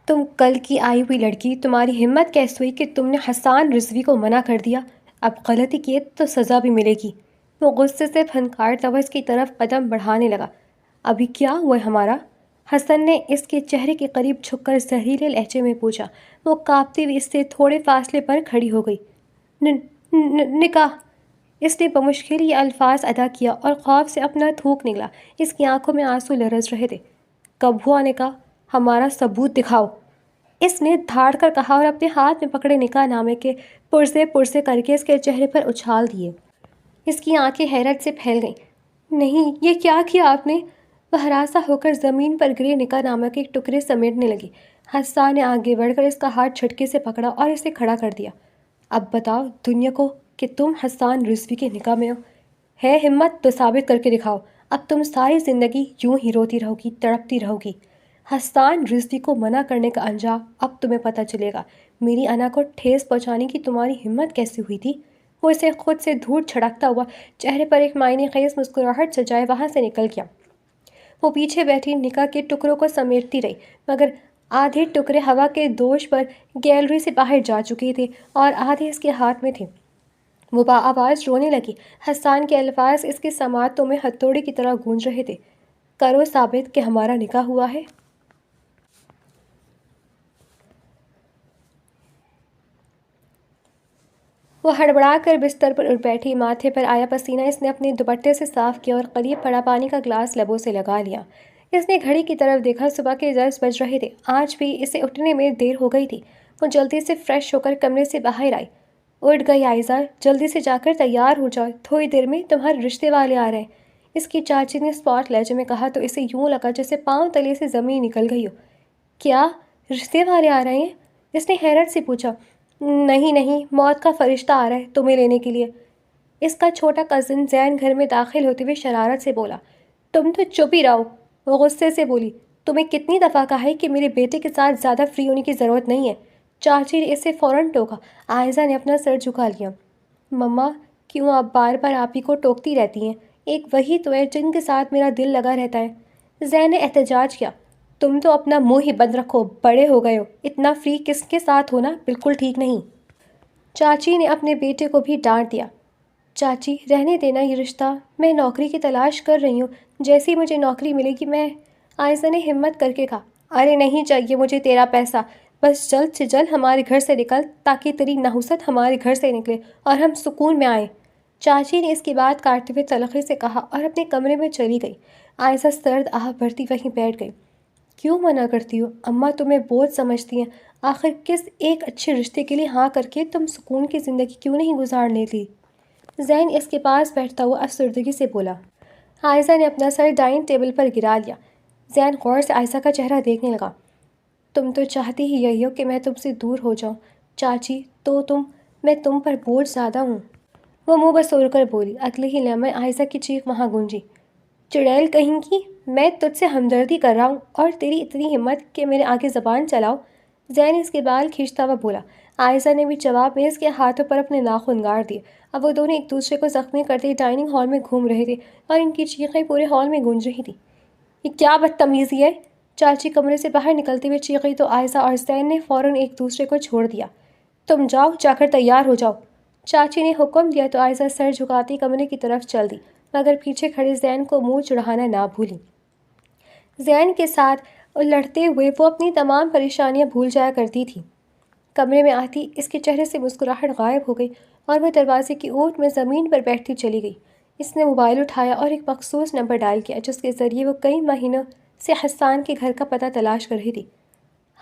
تم کل کی آئی ہوئی لڑکی، تمہاری ہمت کیسے ہوئی کہ تم نے حسان رضوی کو منع کر دیا؟ اب غلطی کی تو سزا بھی ملے گی۔ وہ غصے سے پھنکارتا ہوا اس کی طرف قدم بڑھانے لگا۔ ابھی کیا ہوا ہے ہمارا؟ حسن نے اس کے چہرے کے قریب جھک کر زہریلے لہجے میں پوچھا۔ وہ کانپتی ہوئی اس سے تھوڑے فاصلے پر کھڑی ہو گئی۔ نکاح۔ اس نے بمشکل یہ الفاظ ادا کیا اور خوف سے اپنا تھوک نکلا۔ اس کی آنکھوں میں آنسو لرز رہے تھے۔ کب ہوا نکاح؟ ہمارا ثبوت دکھاؤ، اس نے دھاڑ کر کہا اور اپنے ہاتھ میں پکڑے نکاح نامے کے پرزے کر کے اس کے چہرے پر اچھال دیے۔ اس کی آنکھیں حیرت سے پھیل گئیں۔ نہیں، یہ کیا کیا آپ نے؟ وہ ہراساں ہو کر زمین پر گرے نکاح نامے کے ایک ٹکڑے سمیٹنے لگی۔ حسان نے آگے بڑھ کر اس کا ہاتھ جھٹکے سے پکڑا اور اسے کھڑا کر دیا۔ اب بتاؤ دنیا کو کہ تم حسان رضوی کے نکاح میں ہو۔ ہے ہمت تو ثابت کر کے دکھاؤ۔ اب تم ساری زندگی یوں ہی روتی رہو گی، تڑپتی رہو گی۔ حسان رضوی کو منع کرنے کا انجام اب تمہیں پتہ چلے گا۔ میری انا کو ٹھیس پہنچانے کی تمہاری ہمت کیسے ہوئی تھی؟ وہ اسے خود سے دور چھڑکتا ہوا چہرے پر ایک معنی خیز مسکراہٹ سجائے وہاں سے نکل گیا۔ وہ پیچھے بیٹھی نکاح کے ٹکڑوں کو سمیٹتی رہی، مگر آدھے ٹکڑے ہوا کے دوش پر گیلری سے باہر جا چکے تھے اور آدھے اس کے ہاتھ میں تھے۔ وہ بآواز رونے لگی۔ حسان کے الفاظ اس کے سماعتوں میں ہتھوڑے کی طرح گونج رہے تھے۔ کرو ثابت کہ ہمارا نکاح ہوا ہے۔ وہ ہڑبڑا کر بستر پر اٹھ بیٹھی، ماتھے پر آیا پسینہ اس نے اپنے دوپٹے سے صاف کیا اور قریب پڑا پانی کا گلاس لبوں سے لگا لیا۔ اس نے گھڑی کی طرف دیکھا، صبح کے 10 بج رہے تھے۔ آج بھی اسے اٹھنے میں دیر ہو گئی تھی۔ وہ جلدی سے فریش ہو کر کمرے سے باہر آئی۔ اٹھ گئی عائزہ، جلدی سے جا کر تیار ہو جاؤ، تھوڑی دیر میں تمہارے رشتے والے آ رہے ہیں۔ اس کی چاچی نے اسپاٹ لہجے میں کہا تو اسے یوں لگا جیسے پاؤں تلے سے زمین نکل گئی ہو۔ کیا رشتے والے آ رہے ہیں؟ اس نے حیرت سے پوچھا۔ نہیں، موت کا فرشتہ آ رہا ہے تمہیں لینے کے لیے۔ اس کا چھوٹا کزن زین گھر میں داخل ہوتے ہوئے شرارت سے بولا۔ تم تو چپ ہی رہو، وہ غصے سے بولی۔ تمہیں کتنی دفعہ کہا ہے کہ میرے بیٹے کے ساتھ زیادہ فری ہونے کی ضرورت نہیں ہے؟ چاچی نے اسے فوراً ٹوکا۔ عائزہ نے اپنا سر جھکا لیا۔ مما، کیوں آپ بار بار آپ ہی کو ٹوکتی رہتی ہیں؟ ایک وہی تو ہے جن کے ساتھ میرا دل لگا رہتا ہے۔ زین نے احتجاج کیا۔ تم تو اپنا منہ ہی بند رکھو، بڑے ہو گئے ہو، اتنا فری کس کے ساتھ ہونا بالکل ٹھیک نہیں۔ چاچی نے اپنے بیٹے کو بھی ڈانٹ دیا۔ چاچی رہنے دینا یہ رشتہ، میں نوکری کی تلاش کر رہی ہوں، جیسی مجھے نوکری ملے گی میں۔ عائزہ نے ہمت کر کے کہا۔ ارے نہیں چاہیے مجھے تیرا پیسہ، بس جلد سے جلد ہمارے گھر سے نکل تاکہ تیری نحوست ہمارے گھر سے نکلے اور ہم سکون میں آئیں۔ چاچی نے اس کی بات کاٹتے ہوئے تلخی سے کہا اور اپنے کمرے میں چلی گئی۔ عائزہ سرد آہ بھرتی وہیں بیٹھ گئی۔ کیوں منع کرتی ہو؟ اماں تمہیں بوجھ سمجھتی ہیں۔ آخر کس ایک اچھے رشتے کے لیے ہاں کر کے تم سکون کی زندگی کیوں نہیں گزار لیتی؟ زین اس کے پاس بیٹھتا ہوا افسردگی سے بولا۔ عائزہ نے اپنا سر ڈائننگ ٹیبل پر گرا لیا۔ زین غور سے عائزہ کا چہرہ دیکھنے لگا۔ تم تو چاہتی ہی یہی ہو کہ میں تم سے دور ہو جاؤں چاچی، میں تم پر بوجھ زیادہ ہوں۔ وہ منہ بسور کر بولی۔ اگلے ہی لمحے عائزہ کی چیخ وہاں گونجی۔ چڑیل کہیں کی، میں تجھ سے ہمدردی کر رہا ہوں اور تیری اتنی ہمت کہ میرے آگے زبان چلاؤ؟ زین اس کے بال کھینچتا ہوا بولا۔ عائزہ نے بھی جواب میں اس کے ہاتھوں پر اپنے ناخن گاڑ دیے۔ اب وہ دونوں ایک دوسرے کو زخمی کرتے ڈائننگ ہال میں گھوم رہے تھے اور ان کی چیخیں پورے ہال میں گونج رہی تھیں۔ یہ کیا بدتمیزی ہے؟ چاچی کمرے سے باہر نکلتے ہوئے چیخی تو عائزہ اور زین نے فوراً ایک دوسرے کو چھوڑ دیا۔ تم جاؤ، جا کر تیار ہو جاؤ، چاچی نے حکم دیا تو عائزہ سر جھکاتی کمرے کی طرف چل دی، مگر پیچھے کھڑے زین کو منہ چڑھانا نہ بھولی۔ زین کے ساتھ لڑتے ہوئے وہ اپنی تمام پریشانیاں بھول جایا کرتی تھی۔ کمرے میں آتی اس کے چہرے سے مسکراہٹ غائب ہو گئی اور وہ دروازے کی اوٹ میں زمین پر بیٹھتی چلی گئی۔ اس نے موبائل اٹھایا اور ایک مخصوص نمبر ڈائل کیا جس کے ذریعے وہ کئی مہینوں سے حسان کے گھر کا پتہ تلاش کر رہی تھی۔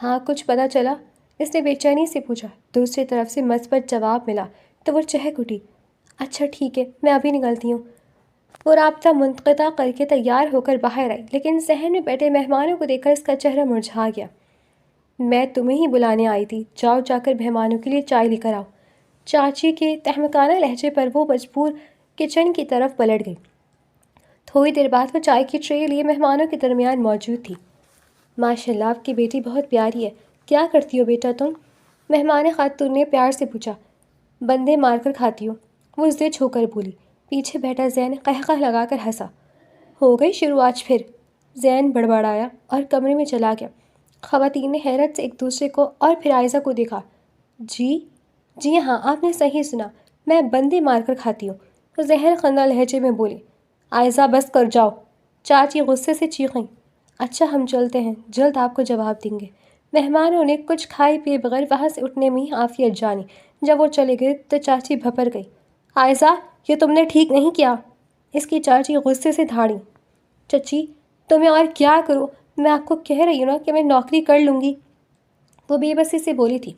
ہاں، کچھ پتہ چلا؟ اس نے بے چینی سے پوچھا۔ دوسری طرف سے مثبت جواب ملا تو وہ چہک اٹھی۔ اچھا ٹھیک ہے، میں ابھی نکلتی ہوں۔ وہ رابطہ منقطع کر کے تیار ہو کر باہر آئی، لیکن صحن میں بیٹھے مہمانوں کو دیکھ کر اس کا چہرہ مرجھا گیا۔ میں تمہیں ہی بلانے آئی تھی، جاؤ جا کر مہمانوں کے لیے چائے لے کر آؤ۔ چاچی کے تہمکانہ لہجے پر وہ مجبور کچن کی طرف پلٹ گئی۔ تھوڑی دیر بعد وہ چائے کی ٹرے لیے مہمانوں کے درمیان موجود تھی۔ ماشاءاللہ آپ کی بیٹی بہت پیاری ہے، کیا کرتی ہو بیٹا تم؟ مہمان خاتون نے پیار سے پوچھا۔ بندے مار کر کھاتی ہوں، وہ ضد ہو کر بولی۔ پیچھے بیٹھا زین قہقہ لگا کر ہنسا۔ ہو گئی شروع آج پھر؟ زین بڑبڑایا اور کمرے میں چلا گیا۔ خواتین نے حیرت سے ایک دوسرے کو اور پھر عائزہ کو دیکھا۔ جی جی ہاں، آپ نے صحیح سنا، میں بندے مار کر کھاتی ہوں، تو زہر خندہ لہجے میں بولی۔ عائزہ بس کر جاؤ، چاچی غصے سے چیخیں۔ اچھا ہم چلتے ہیں، جلد آپ کو جواب دیں گے۔ مہمانوں نے کچھ کھائے پیے بغیر وہاں سے اٹھنے میں ہی عافیت جانی۔ جب وہ چلے گئے تو چاچی بھپر گئی۔ عائزہ یہ تم نے ٹھیک نہیں کیا، اس کی چاچی غصے سے دھاڑی۔ چچی تمہیں اور کیا کروں، میں آپ کو کہہ رہی ہوں نا کہ میں نوکری کر لوں گی، وہ بے بسی سے بولی تھی۔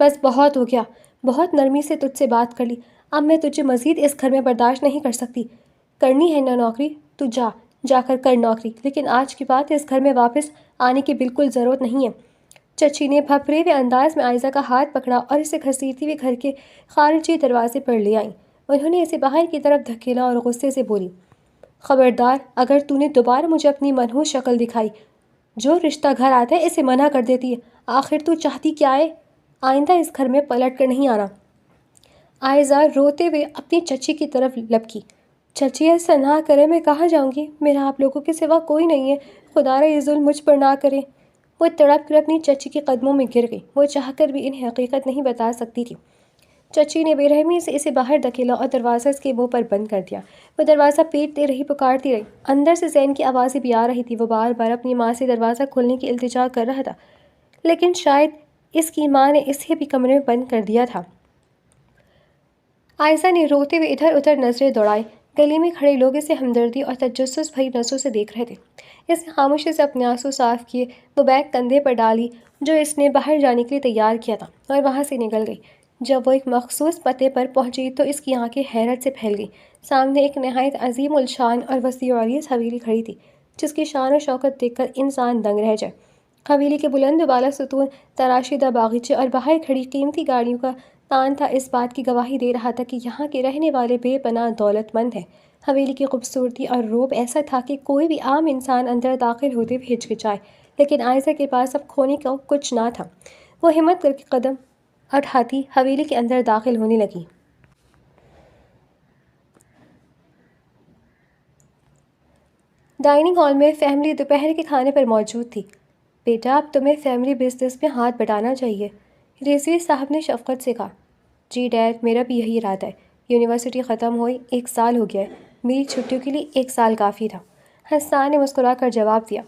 بس بہت ہو گیا، بہت نرمی سے تجھ سے بات کر لی، اب میں تجھے مزید اس گھر میں برداشت نہیں کر سکتی۔ کرنی ہے نا نوکری تو جا کر کر نوکری، لیکن آج کی بات اس گھر میں واپس آنے کی بالکل ضرورت نہیں ہے۔ چچی نے بھپرے ہوئے انداز میں عائزہ کا ہاتھ پکڑا اور اسے گھسیٹتی ہوئے گھر کے خارجی دروازے پر لے آئیں۔ انہوں نے اسے باہر کی طرف دھکیلا اور غصے سے بولی، خبردار اگر تو نے دوبارہ مجھے اپنی منحوس شکل دکھائی، جو رشتہ گھر آتا ہے اسے منع کر دیتی ہے۔ آخر تو چاہتی کیا ہے؟ آئندہ اس گھر میں پلٹ کر نہیں آنا۔ عائزہ روتے ہوئے اپنی چچی کی طرف لپکی۔ چچی ایسا نہ کرے، میں کہاں جاؤں گی، میرا آپ لوگوں کے سوا کوئی نہیں ہے، خدا را یہ ظلم مجھ پر نہ کرے۔ وہ تڑپ کر اپنی چچی کے قدموں میں گر گئی، وہ چاہ کر بھی انہیں حقیقت نہیں بتا سکتی تھی۔ چچی نے بے رحمی سے اسے باہر دھکیلا اور دروازہ اس کے منہ پر بند کر دیا۔ وہ دروازہ پیٹتی رہی، پکارتی رہی۔ اندر سے زین کی آوازیں بھی آ رہی تھی، وہ بار بار اپنی ماں سے دروازہ کھولنے کی التجا کر رہا تھا، لیکن شاید اس کی ماں نے اسے بھی کمرے میں بند کر دیا تھا۔ عائزہ نے روتے ہوئے ادھر ادھر نظریں دوڑائی۔ گلی میں کھڑے لوگ اسے ہمدردی اور تجسس بھری نظروں سے دیکھ رہے تھے۔ اس نے خاموشی سے اپنے آنسو صاف کیے، وہ بیگ کندھے پر ڈالی جو اس نے باہر جانے کے لیے تیار کیا تھا، اور وہاں سے نکل گئی۔ جب وہ ایک مخصوص پتے پر پہنچی تو اس کی آنکھیں حیرت سے پھیل گئیں۔ سامنے ایک نہایت عظیم الشان اور وسیع العریض حویلی کھڑی تھی، جس کی شان و شوکت دیکھ کر انسان دنگ رہ جائے۔ حویلی کے بلند و بالا ستون، تراشیدہ باغیچے اور باہر کھڑی قیمتی گاڑیوں کا تان تھا اس بات کی گواہی دے رہا تھا کہ یہاں کے رہنے والے بے پناہ دولت مند ہیں۔ حویلی کی خوبصورتی اور روب ایسا تھا کہ کوئی بھی عام انسان اندر داخل ہوتے ہوئے ہچکچائے، لیکن عائزہ کے پاس اب کھونے کو کچھ نہ تھا۔ وہ ہمت کر کے قدم اٹھاتی حویلی کے اندر داخل ہونے لگی۔ ڈائننگ ہال میں فیملی دوپہر کے کھانے پر موجود تھی۔ بیٹا اب تمہیں فیملی بزنس میں ہاتھ بٹانا چاہیے، رضوی صاحب نے شفقت سے کہا۔ جی ڈیڈ، میرا بھی یہی ارادہ ہے، یونیورسٹی ختم ہوئی 1 سال ہو گیا ہے، میری چھٹیوں کے لیے 1 سال کافی تھا۔ حسان نے مسکرا کر جواب دیا۔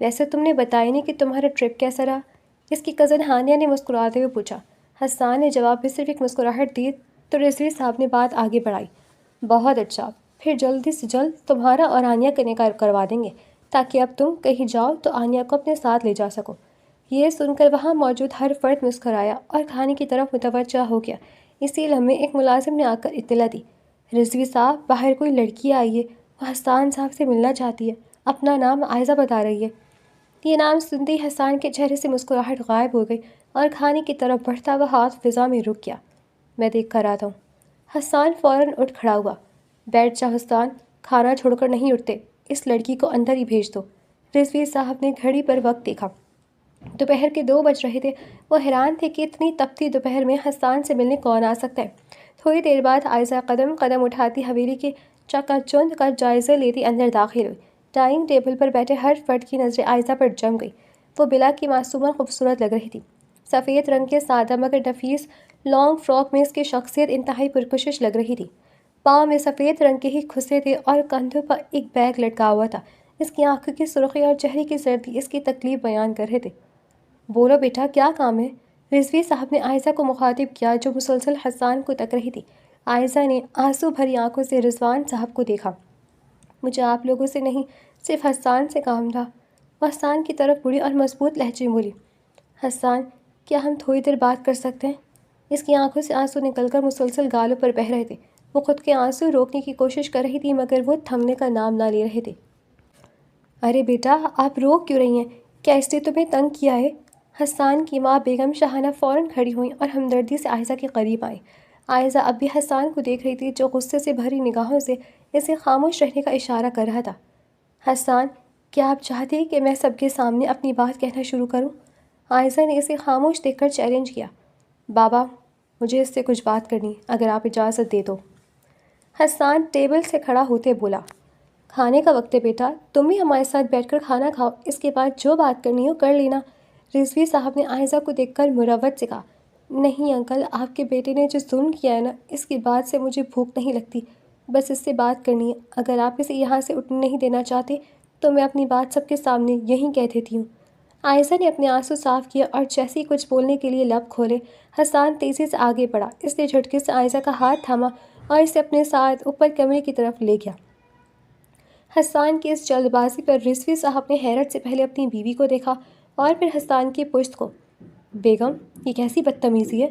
ویسے تم نے بتایا نہیں کہ تمہارا ٹرپ کیسا رہا، اس کی کزن ہانیہ نے مسکراتے ہوئے پوچھا۔ حسان نے جواب میں صرف ایک مسکراہٹ دی تو رضوی صاحب نے بات آگے بڑھائی۔ بہت اچھا، پھر جلدی سے جلد تمہارا اور آنیہ کا نکاح کروا دیں گے، تاکہ اب تم کہیں جاؤ تو آنیہ کو اپنے ساتھ لے جا سکو۔ یہ سن کر وہاں موجود ہر فرد مسکرایا اور کھانے کی طرف متوجہ ہو گیا۔ اسی لمحے ایک ملازم نے آ کر اطلاع دی، رضوی صاحب باہر کوئی لڑکی آئی ہے، وہ حسان صاحب سے ملنا چاہتی ہے، اپنا نام عائزہ بتا رہی ہے۔ یہ نام سنتے ہی حسان کے چہرے سے مسکراہٹ غائب ہو گئی اور کھانے کی طرف بڑھتا ہوا ہاتھ فضا میں رک گیا۔ میں دیکھ کر آتا ہوں۔ حسان فوراً اٹھ کھڑا ہوا۔ بیٹھ جا حسان، کھانا چھوڑ کر نہیں اٹھتے، اس لڑکی کو اندر ہی بھیج دو۔ رضوی صاحب نے گھڑی پر وقت دیکھا، دوپہر کے 2 بج رہے تھے۔ وہ حیران تھے کہ اتنی تپتی دوپہر میں حسان سے ملنے کون آ سکتا ہے۔ تھوڑی دیر بعد عائزہ قدم قدم اٹھاتی حویلی کے چکا چوند کا جائزہ لیتی اندر داخل ہوئی۔ ڈائننگ ٹیبل پر بیٹھے ہر فرد کی نظریں عائزہ پر جم گئی۔ وہ بلا کی معصومہ خوبصورت لگ رہی تھی۔ سفید رنگ کے سادہ مگر نفیس لانگ فراک میں اس کی شخصیت انتہائی پرکشش لگ رہی تھی۔ پاؤں میں سفید رنگ کے ہی کھسے تھے اور کندھوں پر ایک بیگ لٹکا ہوا تھا۔ اس کی آنکھوں کی سرخی اور چہرے کی زردی اس کی تکلیف بیان کر رہے تھے۔ بولو بیٹا، کیا کام ہے؟ رضوی صاحب نے عائزہ کو مخاطب کیا جو مسلسل حسان کو تک رہی تھی۔ عائزہ نے آنسو بھری آنکھوں سے رضوان صاحب کو دیکھا۔ مجھے آپ لوگوں سے نہیں، صرف حسان سے کام تھا۔ وہ حسان کی طرف مڑی اور مضبوط لہجے میں بولی، حسان کیا ہم تھوڑی دیر بات کر سکتے ہیں؟ اس کی آنکھوں سے آنسو نکل کر مسلسل گالوں پر بہہ رہے تھے۔ وہ خود کے آنسو روکنے کی کوشش کر رہی تھی مگر وہ تھمنے کا نام نہ لے رہے تھے۔ ارے بیٹا، آپ رو کیوں رہی ہیں؟ کیا اس نے تمہیں تنگ کیا ہے؟ حسان کی ماں بیگم شاہانہ فوراً کھڑی ہوئیں اور ہمدردی سے عائزہ کے قریب آئیں۔ عائزہ اب بھی حسان کو دیکھ رہی تھی جو غصے سے بھری نگاہوں سے اسے خاموش رہنے کا اشارہ کر رہا تھا۔ حسان، کیا آپ چاہتے ہیں کہ میں سب کے سامنے اپنی بات کہنا شروع کروں؟ عائزہ نے اسے خاموش دیکھ کر چیلنج کیا۔ بابا، مجھے اس سے کچھ بات کرنی، اگر آپ اجازت دے دو۔ حسان ٹیبل سے کھڑا ہوتے بولا، کھانے کا وقت ہے بیٹا، تم بھی ہمارے ساتھ بیٹھ کر کھانا کھاؤ، اس کے بعد جو بات کرنی ہو کر لینا۔ رضوی صاحب نے عائزہ کو دیکھ کر مروت سے کہا، نہیں انکل، آپ کے بیٹے نے جو ظلم کیا ہے نا، اس کے بعد سے مجھے بھوک نہیں لگتی، بس اس سے بات کرنی ہے۔ اگر آپ اسے یہاں سے اٹھنے نہیں دینا چاہتے تو میں اپنی بات سب کے سامنے یہیں کہہ دیتی ہوں۔ عائزہ نے اپنے آنسو صاف کیا اور جیسے ہی کچھ بولنے کے لیے لب کھولے، حسان تیزی سے آگے بڑھا۔ اس نے جھٹکے سے عائزہ کا ہاتھ تھاما اور اسے اپنے ساتھ اوپر کمرے کی طرف لے گیا۔ حسان کی اس جلد بازی پر رضوی صاحب نے حیرت سے پہلے اپنی بیوی کو دیکھا اور پھر حسان کی پشت کو۔ بیگم، یہ کیسی بدتمیزی ہے؟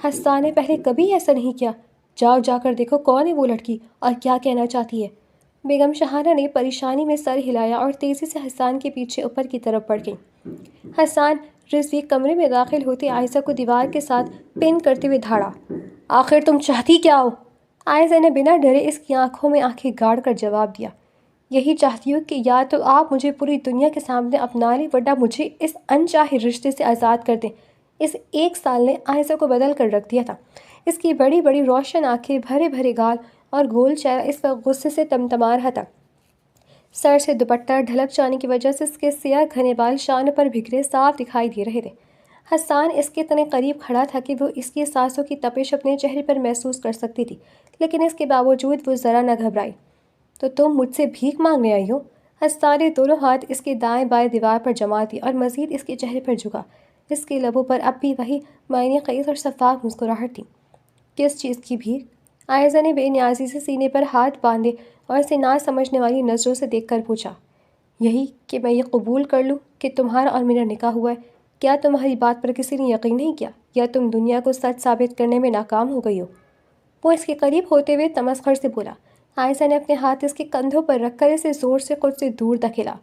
حسان نے پہلے کبھی ایسا نہیں کیا۔ جاؤ جا کر دیکھو کون ہے وہ لڑکی اور کیا کہنا چاہتی ہے۔ بیگم شاہانہ نے پریشانی میں سر ہلایا اور تیزی سے حسان کے پیچھے اوپر کی طرف بڑھ گئی۔ حسان رضوی کمرے میں داخل ہوتے عائزہ کو دیوار کے ساتھ پن کرتے ہوئے دھاڑا، آخر تم چاہتی کیا ہو؟ عائزہ نے بنا ڈرے اس کی آنکھوں میں آنکھیں گاڑ کر جواب دیا، یہی چاہتی ہوں کہ یا تو آپ مجھے پوری دنیا کے سامنے اپنا لیں ورنہ مجھے اس انچاہے رشتے سے آزاد کر دیں۔ اس ایک سال نے عائزہ کو بدل کر رکھ دیا تھا۔ اس کی بڑی بڑی روشن آنکھیں، بھرے بھرے گال اور گول چہرہ اس وقت غصے سے تمتما رہا تھا۔ سر سے دوپٹہ ڈھلک جانے کی وجہ سے اس کے سیاہ گھنے بال شانوں پر بکھرے صاف دکھائی دے رہے تھے۔ حسان اس کے اتنے قریب کھڑا تھا کہ وہ اس کی سانسوں کی تپش اپنے چہرے پر محسوس کر سکتی تھی، لیکن اس کے باوجود وہ ذرا نہ گھبرائی۔ تو تم مجھ سے بھیک مانگنے آئی ہو؟ حسان نے دونوں ہاتھ اس کے دائیں بائیں دیوار پر جما دیے اور مزید اس کے چہرے پر جھکا۔ اس کے لبوں پر اب بھی وہی معنی خیز اور شفاف مسکراہٹ تھی۔ کس چیز کی بھیک؟ عائزہ نے بے نیازی سے سینے پر ہاتھ باندھے اور اسے نہ سمجھنے والی نظروں سے دیکھ کر پوچھا، یہی کہ میں یہ قبول کر لوں کہ تمہارا اور میرا نکاح ہوا ہے؟ کیا تمہاری بات پر کسی نے یقین نہیں کیا یا تم دنیا کو سچ ثابت کرنے میں ناکام ہو گئی ہو؟ وہ اس کے قریب ہوتے ہوئے تمسخر سے بولا۔ عائزہ نے اپنے ہاتھ اس کے کندھوں پر رکھ کر اسے زور سے خود سے دور دھکیلا۔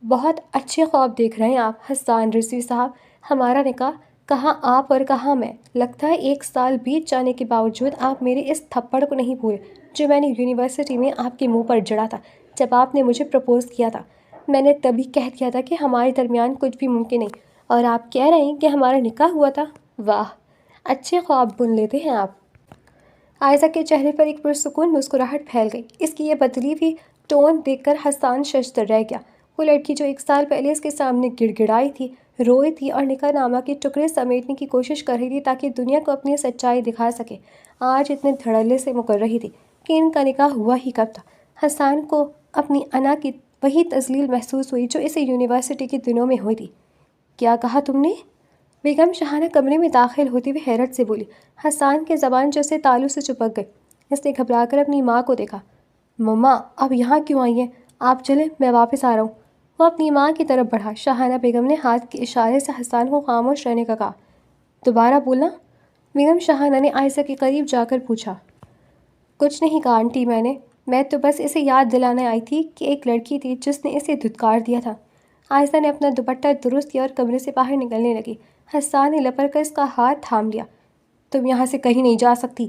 بہت اچھے خواب دیکھ رہے ہیں آپ حسان رضوی صاحب، ہمارا نکاح، کہاں آپ اور کہاں میں۔ لگتا ہے ایک سال بیت جانے کے باوجود آپ میرے اس تھپڑ کو نہیں بھولے جو میں نے یونیورسٹی میں آپ کے منہ پر جڑا تھا جب آپ نے مجھے پرپوز کیا تھا۔ میں نے تبھی کہہ دیا تھا کہ ہمارے درمیان کچھ بھی ممکن نہیں، اور آپ کہہ رہے ہیں کہ ہمارا نکاح ہوا تھا۔ واہ، اچھے خواب بن لیتے ہیں آپ۔ عائزہ کے چہرے پر ایک پرسکون مسکراہٹ پھیل گئی۔ اس کی یہ بدلی ہوئی ٹون دیکھ کر حسان ششدر رہ گیا۔ وہ لڑکی جو ایک سال پہلے اس کے سامنے گڑ گڑائی تھی، روئی تھی اور نکاح نامہ کے ٹکڑے سمیٹنے کی کوشش کر رہی تھی تاکہ دنیا کو اپنی سچائی دکھا سکے، آج اتنے دھڑلے سے مکر رہی تھی کہ ان کا نکاح ہوا ہی کب تھا۔ حسان کو اپنی انا کی وہی تذلیل محسوس ہوئی جو اسے یونیورسٹی کے دنوں میں ہوئی تھی۔ کیا کہا تم نے؟ بیگم شاہانہ کمرے میں داخل ہوتے ہوئے حیرت سے بولی۔ حسان کی زبان جیسے تالو سے چپک گئی۔ اس نے گھبرا کر اپنی ماں کو دیکھا۔ مما، اب یہاں کیوں آئی ہیں؟ آپ چلیں، میں واپس آ رہا ہوں۔ وہ اپنی ماں کی طرف بڑھا۔ شاہانہ بیگم نے ہاتھ کے اشارے سے حسان کو خاموش رہنے کا کہا۔ دوبارہ بولنا؟ بیگم شاہانہ نے عائزہ کے قریب جا کر پوچھا۔ کچھ نہیں کہا آنٹی، میں تو بس اسے یاد دلانے آئی تھی کہ ایک لڑکی تھی جس نے اسے دھتکار دیا تھا۔ عائزہ نے اپنا دوپٹہ درست کیا اور کمرے سے باہر نکلنے لگی۔ حسان نے لپڑ کر اس کا ہاتھ تھام لیا۔ تم یہاں سے کہیں نہیں جا سکتی۔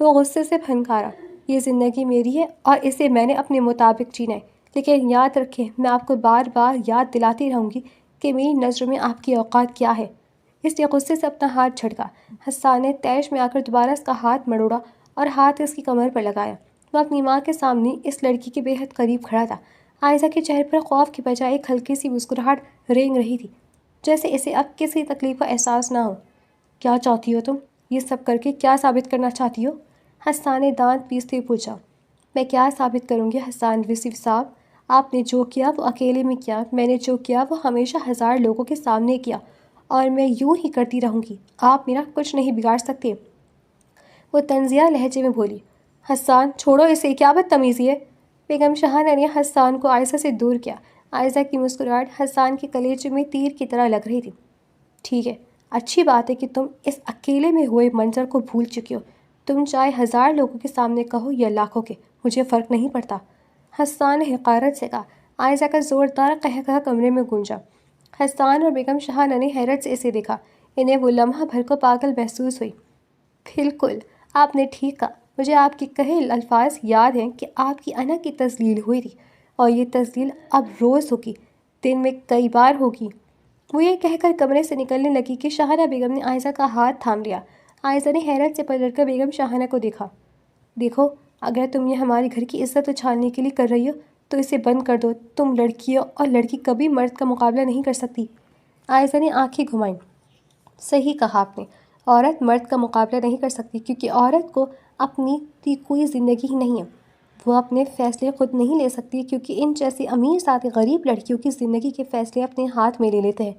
وہ غصے سے پھنکارا۔ یہ زندگی میری ہے اور اسے میں نے اپنے مطابق جینا ہے، لیکن یاد رکھیں میں آپ کو بار بار یاد دلاتی رہوں گی کہ میری نظروں میں آپ کی اوقات کیا ہے۔ اس نے غصے سے اپنا ہاتھ جھٹکا۔ حسان نے طیش میں آ کر دوبارہ اس کا ہاتھ مروڑا اور ہاتھ اس کی کمر پر لگایا۔ وہ اپنی ماں کے سامنے اس لڑکی کے بے حد قریب کھڑا تھا۔ عائزہ کے چہرے پر خوف کی بجائے ایک ہلکی سی مسکراہٹ رینگ رہی تھی، جیسے اسے اب کسی تکلیف کا احساس نہ ہو۔ کیا چاہتی ہو تم؟ یہ سب کر کے کیا ثابت کرنا چاہتی ہو؟ حسان نے دانت پیستے ہوئے پوچھا۔ میں کیا ثابت کروں گی حسان رضوی صاحب؟ آپ نے جو کیا وہ اکیلے میں کیا، میں نے جو کیا وہ ہمیشہ ہزار لوگوں کے سامنے کیا، اور میں یوں ہی کرتی رہوں گی۔ آپ میرا کچھ نہیں بگاڑ سکتے۔ وہ طنزیہ لہجے میں بولی۔ حسان، چھوڑو اسے، کیا بدتمیزی ہے؟ بیگم شاہانہ نے حسان کو عائزہ سے دور کیا۔ عائزہ کی مسکراہٹ حسان کے کلیجے میں تیر کی طرح لگ رہی تھی۔ ٹھیک ہے، اچھی بات ہے کہ تم اس اکیلے میں ہوئے منظر کو بھول چکی ہو۔ تم چاہے ہزار لوگوں کے سامنے کہو یا لاکھوں کے، مجھے فرق نہیں پڑتا۔ حسان نے حقارت سے کہا۔ عائزہ کا زوردار قہقہہ کمرے میں گونجا۔ حسان اور بیگم شاہانہ نے حیرت سے اسے دیکھا۔ انہیں وہ لمحہ بھر کو پاگل محسوس ہوئی۔ بالکل، آپ نے ٹھیک کہا۔ مجھے آپ کے کہے الفاظ یاد ہیں کہ آپ کی انا کی تذلیل ہوئی تھی، اور یہ تذلیل اب روز ہوگی، دن میں کئی بار ہوگی۔ وہ یہ کہہ کر کمرے سے نکلنے لگی کہ شاہانہ بیگم نے عائزہ کا ہاتھ تھام لیا۔ عائزہ نے حیرت سے پلٹ کر بیگم شاہانہ کو دیکھا۔ دیکھو، اگر تم یہ ہمارے گھر کی عزت اچھالنے کے لیے کر رہی ہو تو اسے بند کر دو۔ تم لڑکی ہو اور لڑکی کبھی مرد کا مقابلہ نہیں کر سکتی۔ عائزہ نے آنکھیں گھمائیں۔ صحیح کہا آپ نے، عورت مرد کا مقابلہ نہیں کر سکتی کیونکہ عورت کو اپنی کوئی زندگی ہی نہیں ہے۔ وہ اپنے فیصلے خود نہیں لے سکتی کیونکہ ان جیسی امیر ساتھ غریب لڑکیوں کی زندگی کے فیصلے اپنے ہاتھ میں لے لیتے ہیں۔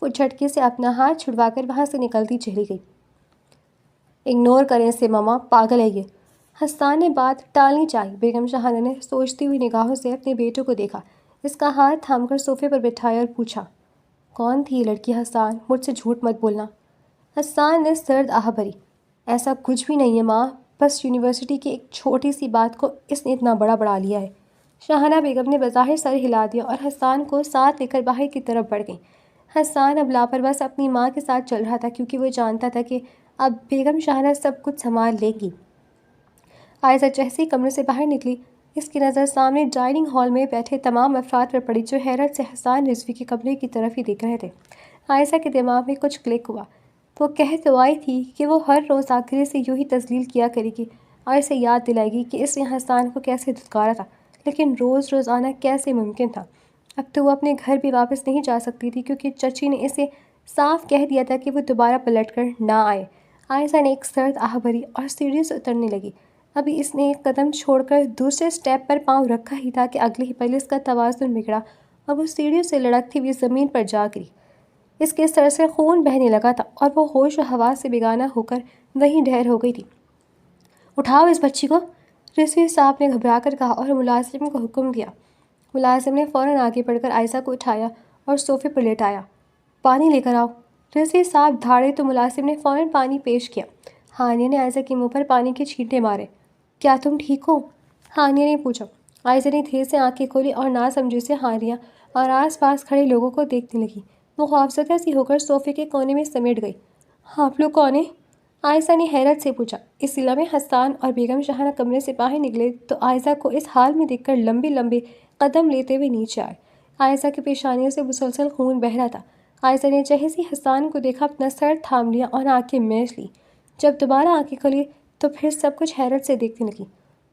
وہ جھٹکے سے اپنا ہاتھ چھڑوا کر وہاں سے نکلتی چلی گئی۔ اگنور کریں اسے ماما، پاگل ہے یہ۔ حسان نے بات ٹالنی چاہی۔ بیگم شاہانہ نے سوچتی ہوئی نگاہوں سے اپنے بیٹے کو دیکھا، اس کا ہاتھ تھام کر صوفے پر بٹھایا اور پوچھا، کون تھی یہ لڑکی حسان؟ مجھ سے جھوٹ مت بولنا۔ حسان نے سرد آہ بھری، ایسا کچھ بھی نہیں ہے ماں، بس یونیورسٹی کی ایک چھوٹی سی بات کو اس نے اتنا بڑا بنا لیا ہے۔ شاہانہ بیگم نے بظاہر سر ہلا دیا اور حسان کو ساتھ لے کر باہر کی طرف بڑھ گئی۔ حسان اب لاپرواہ سے اپنی ماں کے ساتھ چل رہا تھا کیونکہ وہ جانتا تھا کہ اب بیگم شاہانہ سب کچھ سنبھال لے گی۔ عائزہ جیسے ہی کمرے سے باہر نکلی، اس کی نظر سامنے ڈائننگ ہال میں بیٹھے تمام افراد پر پڑی جو حیرت سے حسان رضوی کے کمرے کی طرف ہی دیکھ رہے تھے۔ عائزہ کے دماغ میں کچھ کلک ہوا۔ وہ کہہ تو آئی تھی کہ وہ ہر روز آکر اسے یوں ہی تذلیل کیا کرے گی اور اسے یاد دلائے گی کہ اس نے حسان کو کیسے دھتکارا تھا، لیکن روز روز آنا کیسے ممکن تھا؟ اب تو وہ اپنے گھر بھی واپس نہیں جا سکتی تھی کیونکہ چچی نے اسے صاف کہہ دیا تھا کہ وہ دوبارہ پلٹ کر نہ آئے۔ عائزہ نے ایک سرد آہ بھری اور سیڑھی سے اترنے لگی۔ ابھی اس نے ایک قدم چھوڑ کر دوسرے سٹیپ پر پاؤں رکھا ہی تھا کہ اگلے ہی پل اس کا توازن بگڑا اور وہ سیڑھیوں سے لڑکتی ہوئی زمین پر جا گری۔ اس کے سر سے خون بہنے لگا تھا اور وہ ہوش و حواس سے بیگانہ ہو کر وہیں ڈھیر ہو گئی تھی۔ اٹھاؤ اس بچی کو، رضوی صاحب نے گھبرا کر کہا اور ملازم کو حکم دیا۔ ملازم نے فوراً آگے بڑھ کر عائزہ کو اٹھایا اور صوفے پر لیٹایا۔ پانی لے کر آؤ۔ رضوی صاحب دھاڑے تو ملازم نے فوراً پانی پیش کیا۔ ہانیہ نے عائزہ کے منہ پر پانی کے چھینٹے مارے۔ کیا تم ٹھیک ہو؟ ہانیہ نے پوچھا۔ عائزہ نے دھیرے سے آنکھیں کھولی اور ناسمجھی سے ہانیہ اور آس پاس کھڑے لوگوں کو دیکھنے لگی۔ وہ خوفزدہ سی ہو کر صوفے کے کونے میں سمیٹ گئی۔ آپ لوگ کون ہیں؟ عائزہ نے حیرت سے پوچھا۔ اسی لمحے حسان اور بیگم شاہانہ کمرے سے باہر نکلے تو عائزہ کو اس حال میں دیکھ کر لمبے لمبے قدم لیتے ہوئے نیچے آئے۔ عائزہ کی پیشانیوں سے مسلسل خون بہہ رہا تھا۔ عائزہ نے جیسے ہی حسان کو دیکھا اپنا سر تھام لیا اور آنکھیں میچ لی۔ جب دوبارہ آنکھیں کھلی تو پھر سب کچھ حیرت سے دیکھنے لگی۔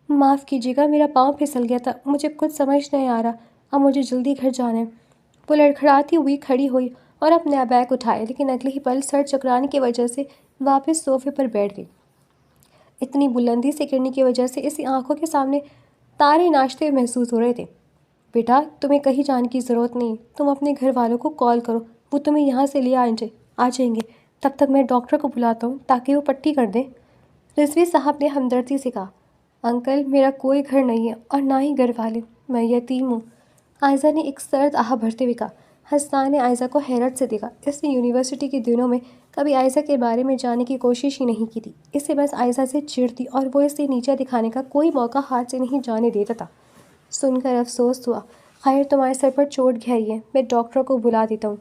معاف کیجیے گا، میرا پاؤں پھسل گیا تھا، مجھے کچھ سمجھ نہیں آ رہا، اب مجھے جلدی گھر جانا ہے۔ وہ لڑکھڑاتی ہوئی کھڑی ہوئی اور اپنا بیگ اٹھائے، لیکن اگلے ہی پل سر چکرانے کی وجہ سے واپس صوفے پر بیٹھ گئی۔ اتنی بلندی سے گرنے کی وجہ سے اس کی آنکھوں کے سامنے تارے ناچتے ہوئے محسوس ہو رہے تھے۔ بیٹا، تمہیں کہیں جانے کی ضرورت نہیں، تم اپنے گھر والوں کو کال کرو، وہ تمہیں یہاں سے لے آ جائیں گے۔ تب تک میں ڈاکٹر کو بلاتا ہوں تاکہ وہ پٹی کر دیں۔ رضوی صاحب نے ہمدردی سے کہا۔ انکل، میرا کوئی گھر نہیں ہے اور نہ ہی گھر والے، میں یتیم ہوں، عائزہ نے ایک سرد آہ بھرتے ہوئے کہا۔ حسان نے عائزہ کو حیرت سے دیکھا۔ اس نے یونیورسٹی کے دنوں میں کبھی عائزہ کے بارے میں جاننے کی کوشش ہی نہیں کی تھی۔ اسے بس عائزہ سے چڑ تھی اور وہ اسے نیچا دکھانے کا کوئی موقع ہاتھ سے نہیں جانے دیتا تھا۔ سن کر افسوس ہوا۔ خیر، تمہارے سر پر چوٹ گہری ہے، میں ڈاکٹر کو بلا دیتا ہوں۔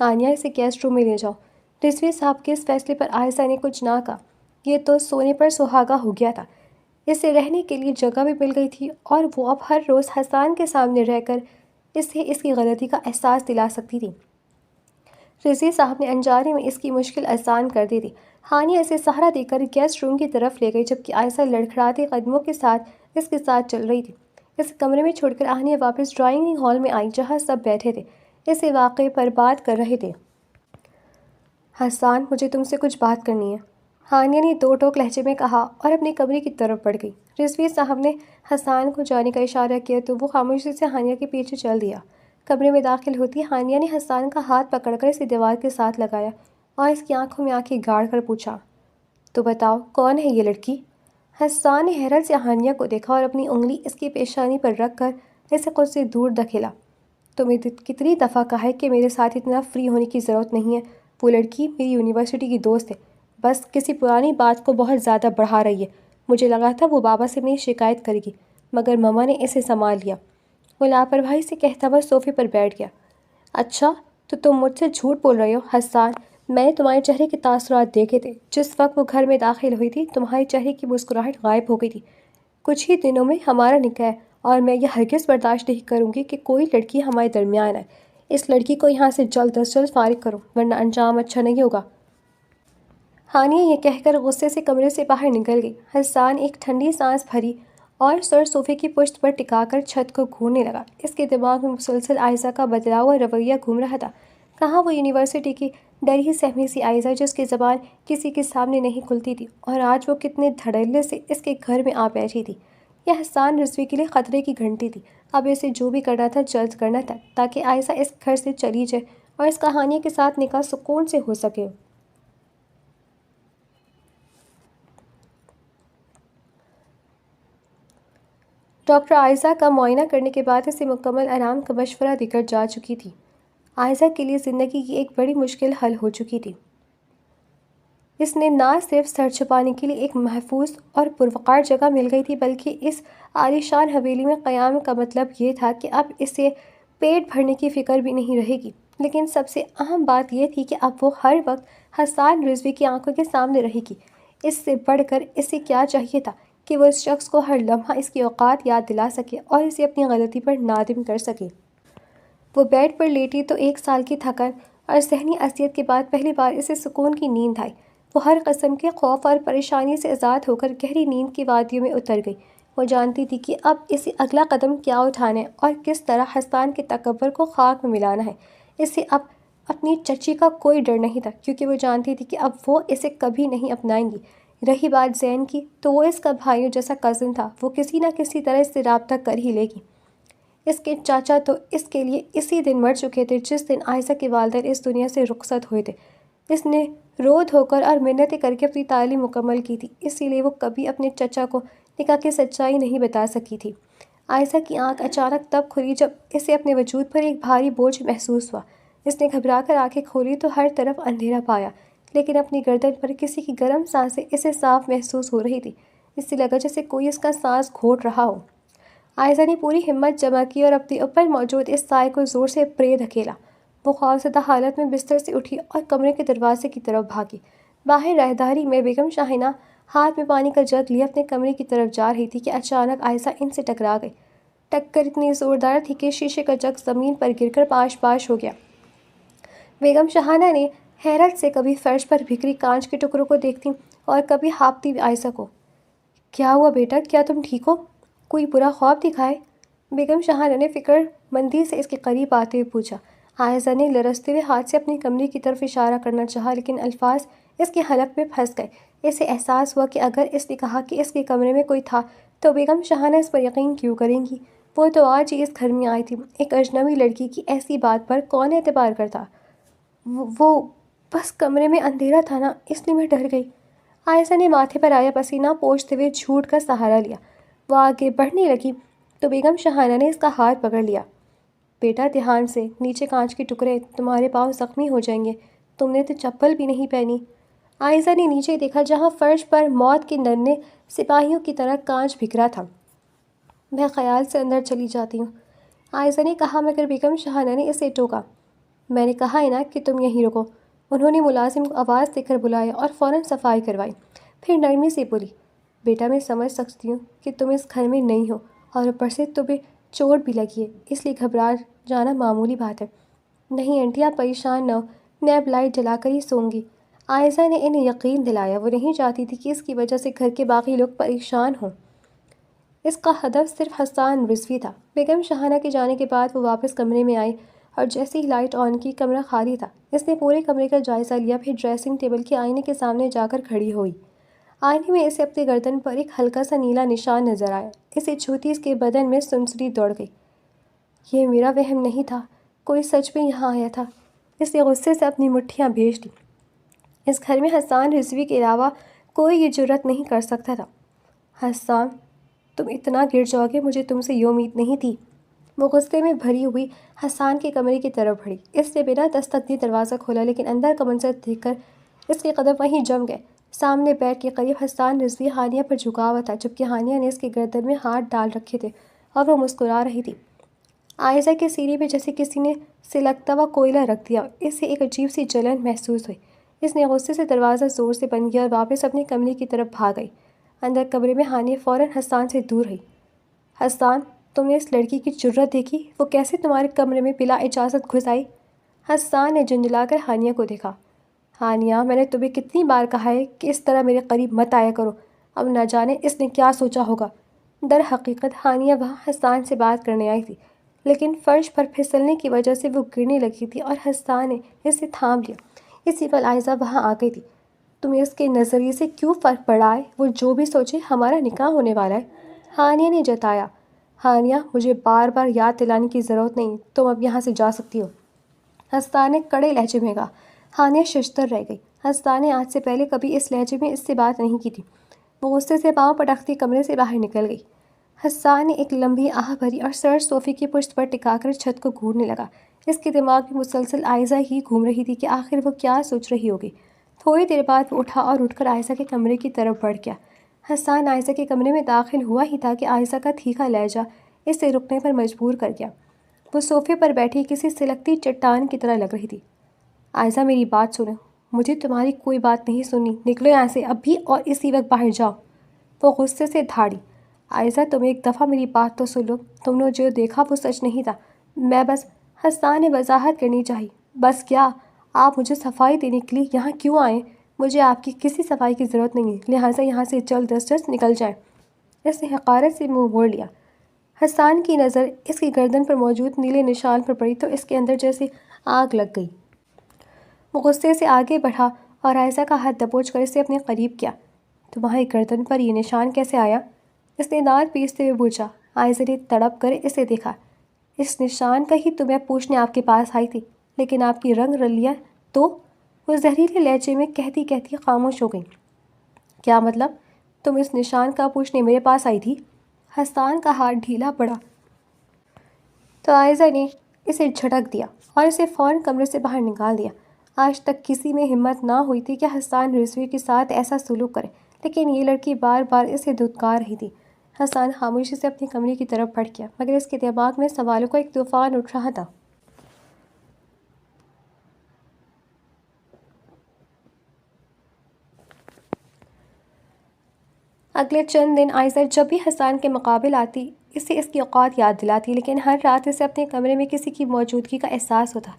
آنیہ، اسے گیسٹ روم میں لے جاؤ۔ رضوی صاحب کے اس فیصلے پر عائزہ نے کچھ نہ کہا۔ یہ تو سونے پر سہاگا ہو گیا تھا۔ اسے رہنے کے لیے جگہ بھی مل گئی تھی اور وہ اب ہر روز حسان کے سامنے رہ کر اسے اس کی غلطی کا احساس دلا سکتی تھی۔ رضوی صاحب نے انجانے میں اس کی مشکل آسان کر دی تھی۔ ہانیہ اسے سہارا دے کر گیسٹ روم کی طرف لے گئی جبکہ عائزہ لڑکھڑاتے قدموں کے ساتھ اس کے ساتھ چل رہی تھی۔ اس کمرے میں چھوڑ کر ہانیہ واپس ڈرائنگ ہال میں آئی جہاں سب بیٹھے تھے، اسے واقعے پر بات کر رہے تھے۔ حسان، مجھے تم سے کچھ بات کرنی ہے، ہانیہ نے دو ٹوک لہجے میں کہا اور اپنے کمرے کی طرف بڑھ گئی۔ رضوی صاحب نے حسان کو جانے کا اشارہ کیا تو وہ خاموشی سے ہانیہ کے پیچھے چل دیا۔ کمرے میں داخل ہوتی ہانیہ نے حسان کا ہاتھ پکڑ کر اسے دیوار کے ساتھ لگایا اور اس کی آنکھوں میں آنکھیں گاڑ کر پوچھا، تو بتاؤ کون ہے یہ لڑکی؟ حسان نے حیرت سے ہانیہ کو دیکھا اور اپنی انگلی اس کی پیشانی پر رکھ کر اسے خود سے دور دھکیلا۔ تمہیں کتنی دفعہ کہا ہے کہ میرے ساتھ اتنا فری ہونے کی ضرورت نہیں ہے؟ وہ لڑکی میری یونیورسٹی کی دوست ہے، بس کسی پرانی بات کو بہت زیادہ بڑھا رہی ہے۔ مجھے لگا تھا وہ بابا سے میری شکایت کرے گی مگر مما نے اسے سنبھال لیا۔ وہ لاپرواہی سے کہتا ہوا صوفے پر بیٹھ گیا۔ اچھا، تو تم مجھ سے جھوٹ بول رہے ہو حسان، میں نے تمہارے چہرے کے تاثرات دیکھے تھے۔ جس وقت وہ گھر میں داخل ہوئی تھی تمہارے چہرے کی مسکراہٹ غائب ہو گئی تھی۔ کچھ ہی دنوں میں ہمارا نکاح ہے اور میں یہ ہرگز برداشت نہیں کروں گی کہ کوئی لڑکی ہمارے درمیان آئے۔ اس لڑکی کو یہاں سے جلد از جلد فارغ کرو ورنہ انجام اچھا نہیں ہوگا۔ ہانیہ یہ کہہ کر غصے سے کمرے سے باہر نکل گئی۔ حسان ایک ٹھنڈی سانس بھری اور سر صوفے کی پشت پر ٹکا کر چھت کو گھورنے لگا۔ اس کے دماغ میں مسلسل عائزہ کا بدلا ہوا رویہ گھوم رہا تھا۔ کہاں وہ یونیورسٹی کی ڈری سہمی سی عائزہ جس کی زبان کسی کے سامنے نہیں کھلتی تھی، اور آج وہ کتنے دھڑلے سے اس کے گھر میں آ بیٹھی تھی۔ یہ حسان رضوی کے لیے خطرے کی گھنٹی تھی۔ اب اسے جو بھی کرنا تھا جلد کرنا تھا تاکہ عائزہ اس گھر سے چلی جائے اور اس کہانی کے ساتھ نکاح سکون سے ہو سکے۔ ڈاکٹر عائزہ کا معائنہ کرنے کے بعد اسے مکمل آرام کا مشورہ دے کر جا چکی تھی۔ عائزہ کے لیے زندگی کی ایک بڑی مشکل حل ہو چکی تھی۔ اس نے نہ صرف سر چھپانے کے لیے ایک محفوظ اور پروقار جگہ مل گئی تھی، بلکہ اس عالیشان حویلی میں قیام کا مطلب یہ تھا کہ اب اسے پیٹ بھرنے کی فکر بھی نہیں رہے گی۔ لیکن سب سے اہم بات یہ تھی کہ اب وہ ہر وقت حسان رضوی کی آنکھوں کے سامنے رہے گی۔ اس سے بڑھ کر اسے کیا چاہیے تھا کہ وہ اس شخص کو ہر لمحہ اس کی اوقات یاد دلا سکے اور اسے اپنی غلطی پر نادم کر سکے۔ وہ بیڈ پر لیٹی تو 1 سال کی تھکن اور ذہنی اذیت کے بعد پہلی بار اسے سکون کی نیند آئی۔ وہ ہر قسم کے خوف اور پریشانی سے آزاد ہو کر گہری نیند کی وادیوں میں اتر گئی۔ وہ جانتی تھی کہ اب اسے اگلا قدم کیا اٹھانا ہے اور کس طرح حسان کے تکبر کو خاک میں ملانا ہے۔ اسے اب اپنی چچی کا کوئی ڈر نہیں تھا، کیونکہ وہ جانتی تھی کہ اب وہ اسے کبھی نہیں اپنائیں گی۔ رہی بات زین کی، تو وہ اس کا بھائیوں جیسا کزن تھا، وہ کسی نہ کسی طرح اس سے رابطہ کر ہی لے گی۔ اس کے چاچا تو اس کے لیے اسی دن مر چکے تھے جس دن عائزہ کے والدین اس دنیا سے رخصت ہوئے تھے۔ اس نے رو دھو کر اور منتیں کر کے اپنی تعلیم مکمل کی تھی، اسی لیے وہ کبھی اپنے چچا کو نکاح کی سچائی نہیں بتا سکی تھی۔ عائزہ کی آنکھ اچانک تب کھلی جب اسے اپنے وجود پر ایک بھاری بوجھ محسوس ہوا۔ اس نے گھبرا کر آنکھیں کھولی تو ہر طرف اندھیرا پایا، لیکن اپنی گردن پر کسی کی گرم سانسیں اسے صاف محسوس ہو رہی تھی۔ اس سے لگا جیسے کوئی اس کا سانس گھونٹ رہا ہو۔ عائزہ نے پوری ہمت جمع کی اور اپنے اوپر موجود اس سائے کو زور سے پرے دھکیلا۔ وہ خوفزدہ حالت میں بستر سے اٹھی اور کمرے کے دروازے کی طرف بھاگی۔ باہر راہداری میں بیگم شاہینہ ہاتھ میں پانی کا جگ لیے اپنے کمرے کی طرف جا رہی تھی کہ اچانک عائزہ ان سے ٹکرا گئی۔ ٹکر اتنی زوردار تھی کہ شیشے کا جگ زمین پر گر کر پاش پاش ہو گیا۔ بیگم شاہینہ نے حیرت سے کبھی فرش پر بکھری کانچ کے ٹکڑوں کو دیکھتی اور کبھی ہانپتی عائزہ کو۔ کیا ہوا بیٹا، کیا تم ٹھیک ہو؟ کوئی برا خواب دکھائے؟ بیگم شاہینہ نے فکر مندی سے اس کے قریب آتے ہوئے پوچھا۔ عائزہ نے لرزتے ہوئے ہاتھ سے اپنے کمرے کی طرف اشارہ کرنا چاہا، لیکن الفاظ اس کے حلق میں پھنس گئے۔ اسے احساس ہوا کہ اگر اس نے کہا کہ اس کے کمرے میں کوئی تھا تو بیگم شاہینہ اس پر یقین کیوں کریں گی؟ وہ تو آج ہی اس گھر میں آئی تھی، ایک اجنبی لڑکی کی ایسی بات پر کون اعتبار کرتا؟ وہ بس کمرے میں اندھیرا تھا نا، اس لیے میں ڈر گئی۔ عائزہ نے ماتھے پر آیا پسینہ پوچھتے ہوئے جھوٹ کا سہارا لیا۔ وہ آگے بڑھنے لگی تو بیگم شاہینہ نے اس کا ہاتھ پکڑ لیا۔ بیٹا دھیان سے، نیچے کانچ کے ٹکڑے، تمہارے پاؤں زخمی ہو جائیں گے، تم نے تو چپل بھی نہیں پہنی۔ عائزہ نے نیچے دیکھا جہاں فرش پر موت کے ننھے سپاہیوں کی طرح کانچ بکھرا تھا۔ میں خیال سے اندر چلی جاتی ہوں، عائزہ نے کہا، مگر بیگم شاہینہ نے اسے ٹوکا۔ میں نے کہا ہے نا کہ تم یہیں رکو۔ انہوں نے ملازم کو آواز دے کر بلایا اور فوراً صفائی کروائی۔ پھر نرمی سے بولی، بیٹا میں سمجھ سکتی ہوں کہ تم اس گھر میں نئی ہو اور اوپر سے تمہیں چوٹ بھی لگی ہے، اس لیے گھبرا جانا معمولی بات ہے۔ نہیں آنٹی، آپ پریشان نہ ہو، میں اب لائٹ جلا کر ہی سوں گی۔ عائزہ نے انہیں یقین دلایا۔ وہ نہیں چاہتی تھی کہ اس کی وجہ سے گھر کے باقی لوگ پریشان ہوں۔ اس کا ہدف صرف حسان رضوی تھا۔ بیگم شاہینہ کے جانے کے بعد وہ واپس کمرے میں آئی اور جیسے ہی لائٹ آن کی کمرہ خالی تھا۔ اس نے پورے کمرے کا جائزہ لیا، پھر ڈریسنگ ٹیبل کے آئینے کے سامنے جا کر کھڑی ہوئی۔ آئینے میں اسے اپنے گردن پر ایک ہلکا سا نیلا نشان نظر آیا۔ اسے چھوتی اس کے بدن میں سنسنی دوڑ گئی۔ یہ میرا وہم نہیں تھا، کوئی سچ میں یہاں آیا تھا۔ اس نے غصے سے اپنی مٹھیاں بھیج دیں۔ اس گھر میں حسان رضوی کے علاوہ کوئی یہ جرأت نہیں کر سکتا تھا۔ حسان، تم اتنا گر جاؤ گے، مجھے تم سے یہ امید نہیں تھی۔ وہ غصے میں بھری ہوئی حسان کے کمرے کی طرف بڑھی۔ اس نے بنا دستک دیے دروازہ کھولا، لیکن اندر کا منظر دیکھ کر اس کے قدم وہیں جم گئے۔ سامنے بیڈ کے قریب حسان رضوی ہانیہ پر جھکا ہوا تھا، جبکہ ہانیہ نے اس کے گردن میں ہاتھ ڈال رکھے تھے اور وہ مسکرا رہی تھی۔ عائزہ کے سینے پہ جیسے کسی نے سلگتا ہوا کوئلہ رکھ دیا۔ اسے ایک عجیب سی جلن محسوس ہوئی۔ اس نے غصے سے دروازہ زور سے بند کیا اور واپس اپنے کمرے کی طرف بھاگ گئی۔ اندر کمرے میں ہانیہ فوراً حسان سے دور رہی۔ حسان، تم نے اس لڑکی کی جرأت دیکھی؟ وہ کیسے تمہارے کمرے میں بلا اجازت گھس آئی؟ حسان نے جھنجھلا کر ہانیہ کو دیکھا۔ ہانیہ، میں نے تمہیں کتنی بار کہا ہے کہ اس طرح میرے قریب مت آیا کرو، اب نہ جانے اس نے کیا سوچا ہوگا۔ در حقیقت ہانیہ وہاں حسان سے بات کرنے آئی تھی، لیکن فرش پر پھسلنے کی وجہ سے وہ گرنے لگی تھی اور حسان نے اسے تھام لیا۔ اسی پل عائزہ وہاں آ گئی تھی۔ تمہیں اس کے نظریے سے کیوں فرق پڑا ہے؟ وہ جو بھی سوچے ہمارا نکاح ہونے والا ہے، ہانیہ نے جتایا۔ ہانیہ، مجھے بار بار یاد دلانے کی ضرورت نہیں، تم اب یہاں سے جا سکتی ہو، حسان نے کڑے لہجے میں کہا۔ ہانیہ ششدر رہ گئی۔ حسان نے آج سے پہلے کبھی اس لہجے میں اس سے بات نہیں کی تھی۔ وہ غصے سے پاؤں پٹکتی کمرے سے باہر نکل گئی۔ حسان نے ایک لمبی آہ بھری اور سر صوفے کی پشت پر ٹکا کر چھت کو گھورنے لگا۔ اس کے دماغ میں مسلسل عائزہ ہی گھوم رہی تھی کہ آخر وہ کیا سوچ رہی ہوگی۔ تھوڑی دیر بعد وہ اٹھا اور اٹھ کر عائزہ کے کمرے کی طرف بڑھ گیا۔ حسان عائزہ کے کمرے میں داخل ہوا ہی تھا کہ عائزہ کا تیکھا لہجہ اسے رکنے پر مجبور کر گیا۔ وہ صوفے پر بیٹھی کسی سلگتی چٹان کی طرح لگ رہی تھی۔ عائزہ، میری بات سنو، مجھے تمہاری کوئی بات نہیں سننی، نکلو یہاں سے ابھی اور اسی وقت باہر جاؤ۔ وہ غصے سے دھاڑی۔ عائزہ، تم ایک دفعہ میری بات تو سن لو، تم نے جو دیکھا وہ سچ نہیں تھا، میں بس… حسان نے وضاحت کرنی چاہی۔ بس کیا؟ آپ مجھے صفائی دینے کے لیے یہاں کیوں آئے؟ مجھے آپ کی کسی صفائی کی ضرورت نہیں ہے، لہٰذا یہاں سے جلد از جلد نکل جائیں۔ اس نے حقارت سے منہ موڑ لیا۔ حسان کی نظر اس کی گردن پر موجود نیلے نشان پر پڑی تو اس کے اندر جیسے آگ لگ گئی۔ وہ غصے سے آگے بڑھا اور عائزہ کا ہاتھ دبوچ کر اسے اپنے قریب کیا۔ تمہاری گردن پر یہ نشان کیسے آیا؟ اس نے دانت پیستے ہوئے پوچھا۔ عائزہ نے تڑپ کر اسے دیکھا۔ اس نشان کا ہی تو میں پوچھنے آپ کے پاس آئی تھی، لیکن آپ کی رنگ رلیا تو… وہ زہریلے لہجے میں کہتی کہتی خاموش ہو گئی۔ کیا مطلب؟ تم اس نشان کا پوچھنے میرے پاس آئی تھی؟ حسان کا ہاتھ ڈھیلا پڑا تو عائزہ نے اسے جھٹک دیا اور اسے فوراً کمرے سے باہر نکال دیا۔ آج تک کسی میں ہمت نہ ہوئی تھی کہ حسان رضوی کے ساتھ ایسا سلوک کرے، لیکن یہ لڑکی بار بار اسے دھتکار رہی تھی۔ حسان خاموشی سے اپنے کمرے کی طرف بڑھ گیا، مگر اس کے دماغ میں سوالوں کا ایک طوفان اٹھ رہا تھا۔ اگلے چند دن عائزہ جب بھی حسان کے مقابل آتی اسے اس کی اوقات یاد دلاتی، لیکن ہر رات اسے اپنے کمرے میں کسی کی موجودگی کا احساس ہوتا۔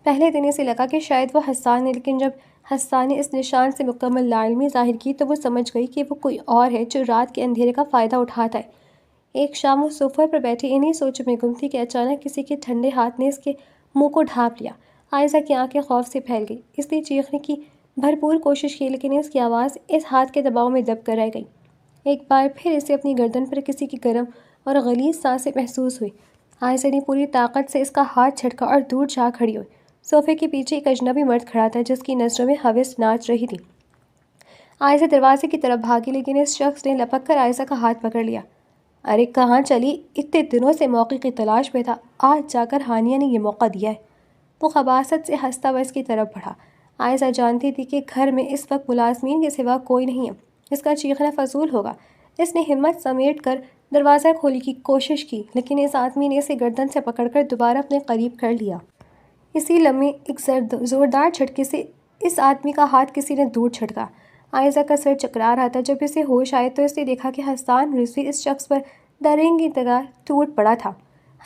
پہلے دن اسے لگا کہ شاید وہ حسان ہے، لیکن جب حسان نے اس نشان سے مکمل لاعلمی ظاہر کی تو وہ سمجھ گئی کہ وہ کوئی اور ہے جو رات کے اندھیرے کا فائدہ اٹھاتا ہے۔ ایک شام وہ صوفے پر بیٹھی انہی سوچوں میں گم تھی کہ اچانک کسی کے ٹھنڈے ہاتھ نے اس کے منہ کو ڈھانپ لیا۔ عائزہ کی آنکھیں خوف سے پھیل گئی۔ اس نے چیخنے کی بھرپور کوشش کی، لیکن اس کی آواز اس ہاتھ کے دباؤ میں دب کر رہ گئی۔ ایک بار پھر اسے اپنی گردن پر کسی کی گرم اور غلیظ سانسیں محسوس ہوئی۔ عائزہ نے پوری طاقت سے اس کا ہاتھ جھٹکا اور دور جا کھڑی ہوئی۔ صوفے کے پیچھے ایک اجنبی مرد کھڑا تھا جس کی نظروں میں ہوس ناچ رہی تھی۔ عائزہ دروازے کی طرف بھاگی، لیکن اس شخص نے لپک کر عائزہ کا ہاتھ پکڑ لیا۔ ارے کہاں چلی؟ اتنے دنوں سے موقع کی تلاش میں تھا، آج جا کر ہانیہ نے یہ موقع دیا ہے۔ وہ خباثت سے ہنستا ہوا اس کی طرف بڑھا۔ عائزہ جانتی تھی کہ گھر میں اس وقت ملازمین کے سوا کوئی نہیں ہے، اس کا چیخنا فضول ہوگا۔ اس نے ہمت سمیٹ کر دروازہ کھولنے کی کوشش کی، لیکن اس آدمی نے اسے گردن سے پکڑ کر دوبارہ اپنے قریب کر لیا۔ اسی لمحے ایک زوردار جھٹکے سے اس آدمی کا ہاتھ کسی نے دور جھٹکا۔ عائزہ کا سر چکرا رہا تھا۔ جب اسے ہوش آئے تو اس نے دیکھا کہ حسان رضوی اس شخص پر درنگی نگاہ ٹوٹ پڑا تھا۔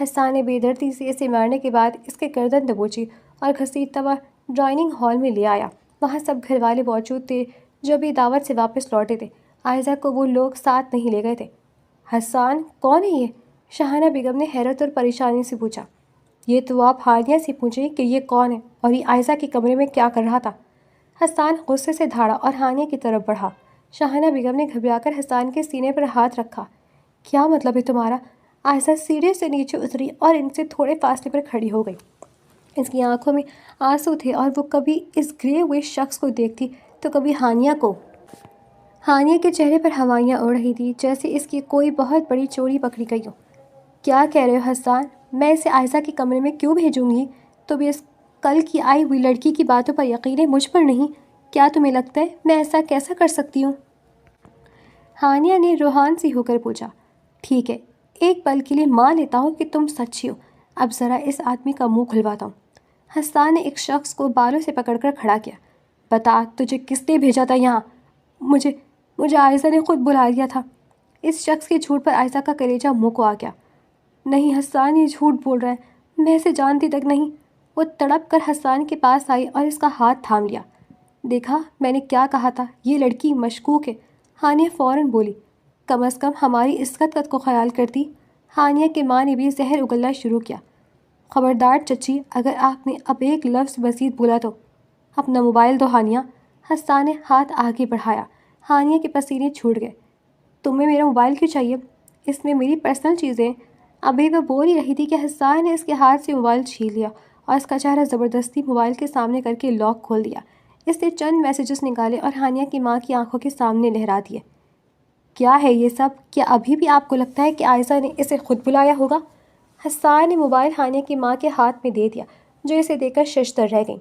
حسان نے بے دردی سے اسے مارنے کے بعد اس کے گردن دبوچی اور گھسیٹتا ہوا ڈائننگ ہال میں لے آیا۔ وہاں سب گھر والے موجود تھے جو بھی دعوت سے واپس لوٹے تھے۔ عائزہ کو وہ لوگ ساتھ نہیں لے گئے تھے۔ حسان کون ہے یہ؟ شاہانہ بیگم نے حیرت اور پریشانی سے پوچھا۔ یہ تو آپ ہانیہ سے پوچھیں کہ یہ کون ہے اور یہ عائزہ کے کمرے میں کیا کر رہا تھا۔ حسان غصے سے دھاڑا اور ہانیہ کی طرف بڑھا۔ شاہانہ بیگم نے گھبرا کر حسان کے سینے پر ہاتھ رکھا۔ کیا مطلب ہے تمہارا؟ عائزہ سیڑھیوں سے نیچے اتری اور ان سے تھوڑے فاصلے پر کھڑی ہو گئی۔ اس کی آنکھوں میں آنسو تھے اور وہ کبھی اس گرے ہوئے شخص کو دیکھتی تو کبھی ہانیہ کو۔ ہانیہ کے چہرے پر ہوائیاں اڑ رہی تھی جیسے اس کی کوئی بہت بڑی چوری پکڑی گئی ہو۔ کیا کہہ رہے ہو حسان؟ میں اسے عائزہ کے کمرے میں کیوں بھیجوں گی؟ تمہیں اس کل کی آئی ہوئی لڑکی کی باتوں پر یقین ہے، مجھ پر نہیں؟ کیا تمہیں لگتا ہے میں ایسا کیسا کر سکتی ہوں؟ ہانیہ نے روحان سی ہو کر پوچھا۔ ٹھیک ہے، ایک پل کے لیے مان لیتا ہوں کہ تم سچی ہو، اب ذرا اس آدمی کا منہ کھلواتا ہوں۔ حسان نے ایک شخص کو بالوں سے پکڑ کر کھڑا کیا۔ بتا، تجھے کس نے بھیجا تھا یہاں؟ مجھے عائزہ نے خود بلا لیا تھا۔ اس شخص کے جھوٹ پر عائزہ کا کلیجہ منہ کو آ گیا۔ نہیں حسان، یہ جھوٹ بول رہا ہے، میں اسے جانتی تک نہیں۔ وہ تڑپ کر حسان کے پاس آئی اور اس کا ہاتھ تھام لیا۔ دیکھا میں نے کیا کہا تھا، یہ لڑکی مشکوک ہے۔ ہانیہ فوراً بولی۔ کم از کم ہماری عزت کو خیال کرتی۔ ہانیہ کی ماں نے بھی زہر اگلنا شروع کیا۔ خبردار چچی، اگر آپ نے اب ایک لفظ مزید بولا تو اپنا موبائل دو ہانیہ۔ حسان نے ہاتھ آگے بڑھایا۔ ہانیہ کے پسینے چھوٹ گئے۔ تمہیں میرا موبائل کیوں چاہیے؟ اس میں میری پرسنل چیزیں۔ ابھی وہ بول ہی رہی تھی کہ حسان نے اس کے ہاتھ سے موبائل چھین لیا اور اس کا چہرہ زبردستی موبائل کے سامنے کر کے لاک کھول دیا۔ اس نے چند میسیجز نکالے اور ہانیہ کی ماں کی آنکھوں کے سامنے لہرا دیے۔ کیا ہے یہ سب؟ کیا ابھی بھی آپ کو لگتا ہے کہ عائشہ نے اسے خود بلایا ہوگا؟ حسان نے موبائل ہانیہ کی ماں کے ہاتھ میں دے دیا، جو اسے دے کر ششدر رہ گئی۔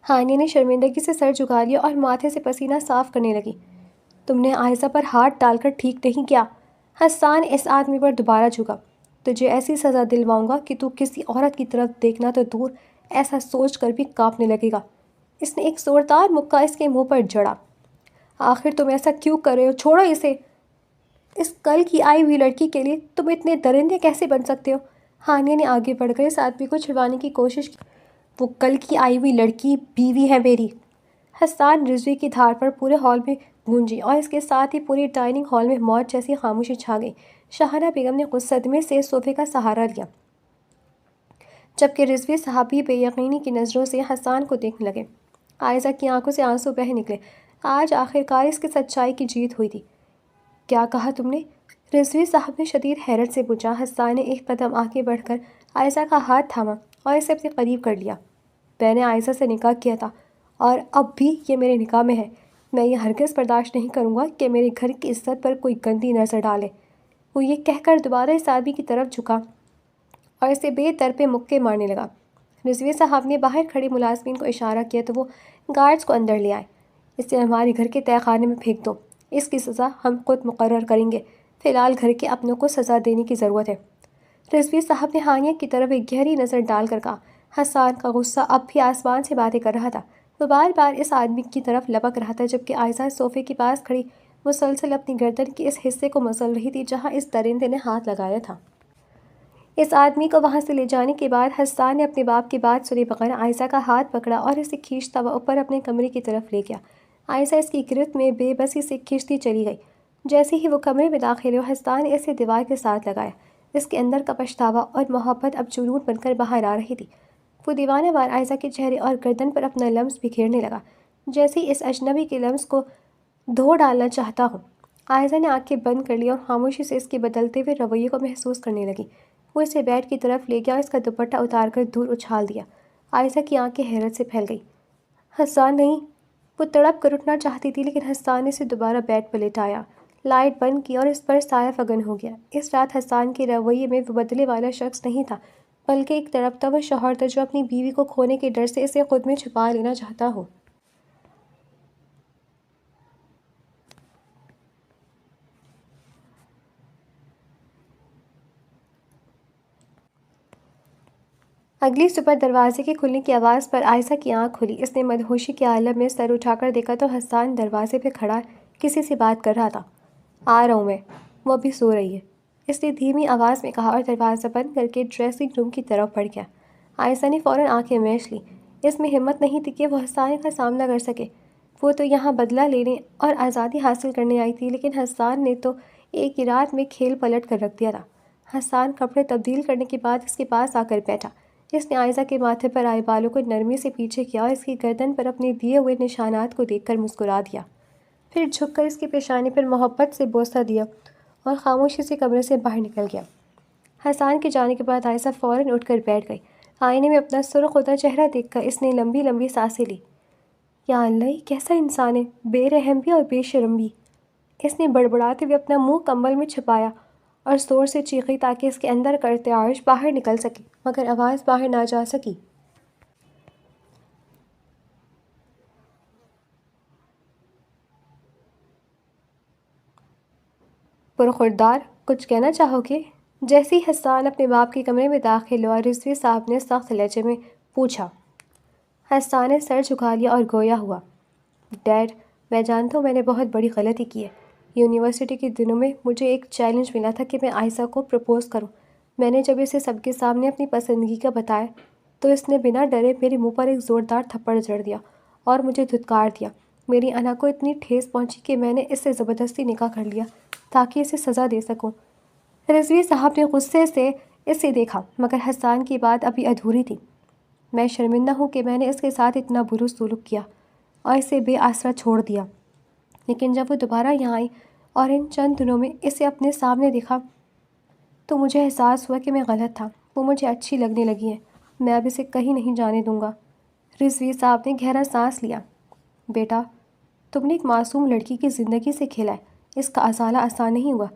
ہانیہ نے شرمندگی سے سر جھکا لیا اور ماتھے سے پسینہ صاف کرنے لگی۔ تم نے عائشہ پر ہاتھ ڈال کر ٹھیک نہیں کیا۔ حسان اس آدمی پر دوبارہ جھکا۔ تجھے ایسی سزا دلواؤں گا کہ تو کسی عورت کی طرف دیکھنا تو دور، ایسا سوچ کر بھی کانپنے لگے گا۔ اس نے ایک زوردار مکہ اس کے منہ پر جڑا۔ آخر تم ایسا کیوں کر رہے ہو؟ چھوڑو اسے۔ اس کل کی آئی ہوئی لڑکی کے لیے تم اتنے درندے کیسے بن سکتے ہو؟ ہانیہ نے آگے بڑھ کر اس آدمی کو چھڑوانے کی کوشش کی۔ وہ کل کی آئی ہوئی لڑکی بیوی ہے میری۔ حسان رضوی کی دھار پر پورے ہال میں گونجی اور اس کے ساتھ ہی پوری ڈائننگ ہال میں موت جیسی خاموشی چھا گئی۔ شاہانہ بیگم نے صدمے سے صوفے کا سہارا لیا، جبکہ رضوی صاحب بھی بے یقینی کی نظروں سے حسان کو دیکھنے لگے۔ عائشہ کی آنکھوں سے آنسو بہہ نکلے۔ آج آخر کار اس کی سچائی کی جیت ہوئی تھی۔ کیا کہا تم نے؟ رضوی صاحب نے شدید حیرت سے پوچھا۔ حسان نے ایک قدم آگے بڑھ کر عائشہ کا ہاتھ تھاما اور اسے اپنے قریب کر لیا۔ میں نے عائشہ سے نکاح کیا تھا اور اب بھی یہ میرے نکاح میں ہے۔ میں یہ ہرگز برداشت نہیں کروں گا کہ میرے گھر کی عزت پر کوئی گندی نظر ڈالے۔ وہ یہ کہہ کر دوبارہ اس آدمی کی طرف جھکا اور اسے بے طرفے مکے مارنے لگا۔ رضوی صاحب نے باہر کھڑے ملازمین کو اشارہ کیا تو وہ گارڈز کو اندر لے آئے۔ اسے ہمارے گھر کے تہہ خانے میں پھینک دو۔ اس کی سزا ہم خود مقرر کریں گے۔ فی الحال گھر کے اپنوں کو سزا دینے کی ضرورت ہے۔ رضوی صاحب نے ہانیہ کی طرف ایک گہری نظر ڈال کر کہا۔ حسان کا غصہ اب بھی آسمان سے باتیں کر رہا تھا۔ وہ بار بار اس آدمی کی طرف لپک رہا تھا، جبکہ عائشہ صوفے کے پاس کھڑی مسلسل اپنی گردن کے اس حصے کو مسل رہی تھی جہاں اس درندے نے ہاتھ لگایا تھا۔ اس آدمی کو وہاں سے لے جانے کے بعد حسان نے اپنے باپ کی بات سنے بغیر عائشہ کا ہاتھ پکڑا اور اسے کھینچتا ہوا اوپر اپنے کمرے کی طرف لے گیا۔ عائشہ اس کی گرفت میں بے بسی سے کھنچتی چلی گئی۔ جیسے ہی وہ کمرے میں داخل ہوئے، حسان نے اسے دیوار کے ساتھ لگایا۔ اس کے اندر کا پچھتاوا اور محبت اب جنون بن کر باہر آ رہی تھی۔ وہ دیوانہ وار عائشہ کے چہرے اور گردن پر اپنا لمس بکھیرنے لگا، جیسے ہی اس اجنبی کے لمس کو دھو ڈالنا چاہتا ہو۔ عائشہ نے آنکھیں بند کر لی اور خاموشی سے اس کے بدلتے ہوئے رویے کو محسوس کرنے لگی۔ وہ اسے بیڈ کی طرف لے گیا اور اس کا دوپٹہ اتار کر دور اچھال دیا۔ عائشہ کی آنکھیں حیرت سے پھیل گئی۔ حسان نہیں! وہ تڑپ کر اٹھنا چاہتی تھی، لیکن حسان نے اسے دوبارہ بیڈ پر لٹایا، لائٹ بند کی اور اس پر سایہ فگن ہو گیا۔ اس رات حسان کے رویے میں وہ بدلے والا شخص نہیں تھا، بلکہ ایک تڑپتا ہوا شوہر تھا جو اپنی بیوی کو کھونے کے ڈر سے اسے خود میں چھپا لینا چاہتا ہو۔ اگلی صبح دروازے کے کھلنے کی آواز پر عائشہ کی آنکھ کھلی۔ اس نے مدہوشی کے عالم میں سر اٹھا کر دیکھا تو حسان دروازے پہ کھڑا کسی سے بات کر رہا تھا۔ آ رہا ہوں میں، وہ ابھی سو رہی ہے، اس نے دھیمی آواز میں کہا اور دروازہ بند کر کے ڈریسنگ روم کی طرف بڑھ گیا۔ عائشہ نے فوراً آنکھیں میچ لیں۔ اس میں ہمت نہیں تھی کہ وہ حسان کا سامنا کر سکے۔ وہ تو یہاں بدلہ لینے اور آزادی حاصل کرنے آئی تھی، لیکن حسان نے تو ایک ہی رات میں کھیل پلٹ کر رکھ دیا تھا۔ حسان کپڑے تبدیل کرنے کے بعد اس کے پاس آ کر بیٹھا۔ اس نے عائشہ کے ماتھے پر آئے بالوں کو نرمی سے پیچھے کیا اور اس کی گردن پر اپنے دیے ہوئے نشانات کو دیکھ کر مسکرا دیا۔ پھر جھک کر اس کی پیشانی پر محبت سے بوسہ دیا اور خاموشی سے کمرے سے باہر نکل گیا۔ حسان کے جانے کے بعد عائشہ فوراً اٹھ کر بیٹھ گئی۔ آئینے میں اپنا سرخ ہوتا چہرہ دیکھ کر اس نے لمبی لمبی سانسیں لی۔ یا اللہ، یہ کیسا انسان ہے، بے رحم بھی اور بے شرم بھی۔ اس نے بڑبڑاتے ہوئے اپنا منہ کمبل میں چھپایا اور زور سے چیخی تاکہ اس کے اندر کا ارتعاش باہر نکل سکے، مگر آواز باہر نہ جا سکی۔ پرخوردار، کچھ کہنا چاہو گے؟ جیسے ہی حسان اپنے باپ کے کمرے میں داخل ہوا، رضوی صاحب نے سخت لہجے میں پوچھا۔ حسان نے سر جھکا لیا اور گویا ہوا۔ ڈیڈ، میں جانتا ہوں میں نے بہت بڑی غلطی کی ہے۔ یونیورسٹی کے دنوں میں مجھے ایک چیلنج ملا تھا کہ میں عائشہ کو پرپوز کروں۔ میں نے جب اسے سب کے سامنے اپنی پسندگی کا بتایا تو اس نے بنا ڈرے میرے منہ پر ایک زوردار تھپڑ جڑ دیا اور مجھے دھتکار دیا۔ میری انا کو اتنی ٹھیس پہنچی کہ میں نے اس سے زبردستی نکاح کر لیا تاکہ اسے سزا دے سکوں۔ رضوی صاحب نے غصے سے اسے دیکھا، مگر حسان کی بات ابھی ادھوری تھی۔ میں شرمندہ ہوں کہ میں نے اس کے ساتھ اتنا برا سلوک کیا اور اسے بے آسرا چھوڑ دیا، لیکن جب وہ دوبارہ یہاں آئی اور ان چند دنوں میں اسے اپنے سامنے دیکھا تو مجھے احساس ہوا کہ میں غلط تھا۔ وہ مجھے اچھی لگنے لگی ہے، میں اب اسے کہیں نہیں جانے دوں گا۔ رضوی صاحب نے گہرا سانس لیا۔ بیٹا، تم نے ایک معصوم لڑکی کی زندگی سے کھیلا ہے، اس کا ازالہ آسان نہیں ہوا،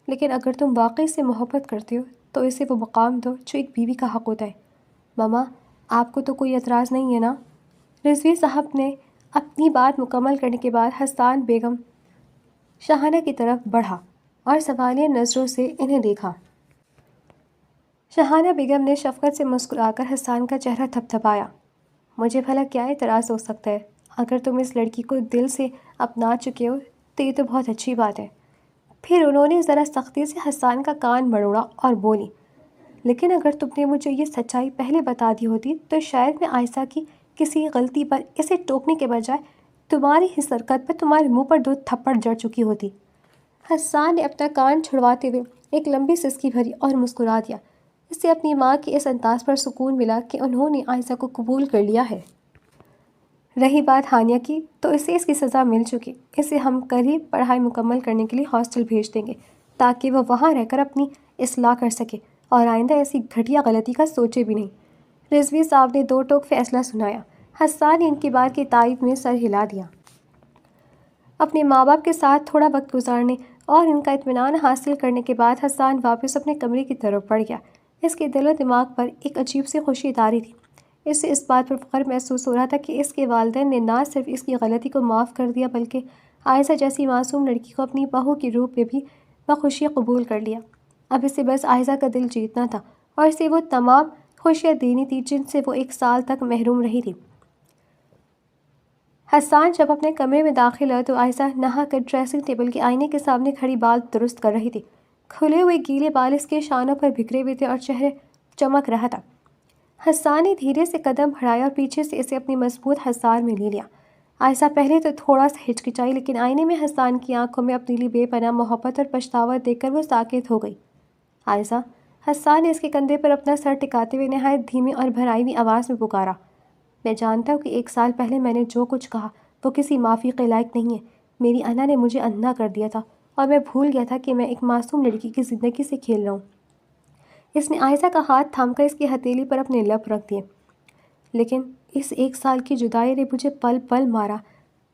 لیکن اگر تم واقعی سے محبت کرتے ہو تو اسے وہ مقام دو جو ایک بیوی کا حق ہوتا ہے۔ ماما، آپ کو تو کوئی اعتراض نہیں ہے نا؟ رضوی صاحب نے اپنی بات مکمل کرنے کے بعد حسان بیگم شاہانہ کی طرف بڑھا اور سوالیہ نظروں سے انہیں دیکھا۔ شاہانہ بیگم نے شفقت سے مسکرا کر حسان کا چہرہ تھپتھپایا۔ مجھے بھلا کیا اعتراض ہو سکتا ہے؟ اگر تم اس لڑکی کو دل سے اپنا چکے ہو تو یہ تو بہت اچھی بات ہے۔ پھر انہوں نے ذرا سختی سے حسان کا کان مروڑا اور بولی، لیکن اگر تم نے مجھے یہ سچائی پہلے بتا دی ہوتی تو شاید میں عائشہ کی کسی غلطی پر اسے ٹوکنے کے بجائے تمہاری اس حرکت پر تمہارے منہ پر 2 تھپڑ جڑ چکی ہوتی۔ حسان نے اپنا کان چھڑواتے ہوئے ایک لمبی سسکی بھری اور مسکرا دیا۔ اسے اپنی ماں کے اس انداز پر سکون ملا کہ انہوں نے عائشہ کو قبول کر لیا ہے۔ رہی بات ہانیہ کی تو اسے اس کی سزا مل چکی۔ اسے ہم کل ہی پڑھائی مکمل کرنے کے لیے ہاسٹل بھیج دیں گے تاکہ وہ وہاں رہ کر اپنی اصلاح کر سکے اور آئندہ ایسی گھٹیا غلطی کا سوچے بھی نہیں۔ رضوی صاحب نے 2 ٹوک فیصلہ سنایا۔ حسان نے ان کی بات کی تائید میں سر ہلا دیا۔ اپنے ماں باپ کے ساتھ تھوڑا وقت گزارنے اور ان کا اطمینان حاصل کرنے کے بعد حسان واپس اپنے کمرے کی طرف بڑھ گیا۔ اس کے دل و دماغ پر ایک عجیب سی خوشی طاری تھی۔ اسے اس بات پر فخر محسوس ہو رہا تھا کہ اس کے والدین نے نہ صرف اس کی غلطی کو معاف کر دیا بلکہ عائشہ جیسی معصوم لڑکی کو اپنی بہو کے روپ میں بھی بخوشی قبول کر لیا۔ اب اسے بس عائشہ کا دل جیتنا تھا اور اسے وہ تمام خوشیاں دینی تھی جن سے وہ 1 سال تک محروم رہی تھی۔ حسان جب اپنے کمرے میں داخل ہوا تو عائشہ نہا کر ڈریسنگ ٹیبل کے آئینے کے سامنے کھڑی بال درست کر رہی تھی۔ کھلے ہوئے گیلے بال اس کے شانوں پر بکھرے ہوئے تھے اور چہرے چمک رہا تھا۔ حسان نے دھیرے سے قدم بڑھایا اور پیچھے سے اسے اپنی مضبوط حصار میں لے لیا۔ عائشہ پہلے تو تھوڑا سا ہچکچائی، لیکن آئینے میں حسان کی آنکھوں میں اپنے لیے بے پناہ محبت اور پچھتاوا دیکھ کر وہ ساکت ہو گئی۔ عائشہ، حسان نے اس کے کندھے پر اپنا سر ٹکاتے ہوئے نہایت دھیمی اور بھرائی ہوئی آواز میں پکارا۔ میں جانتا ہوں کہ 1 سال پہلے میں نے جو کچھ کہا وہ کسی معافی کے لائق نہیں ہے۔ میری انا نے مجھے اندھا کر دیا تھا اور میں بھول گیا تھا کہ میں ایک معصوم لڑکی کی زندگی سے کھیل رہا ہوں۔ اس نے عائشہ کا ہاتھ تھام کر اس کی ہتھیلی پر اپنے لب رکھ دیے۔ لیکن اس 1 سال کی جدائی نے مجھے پل پل مارا۔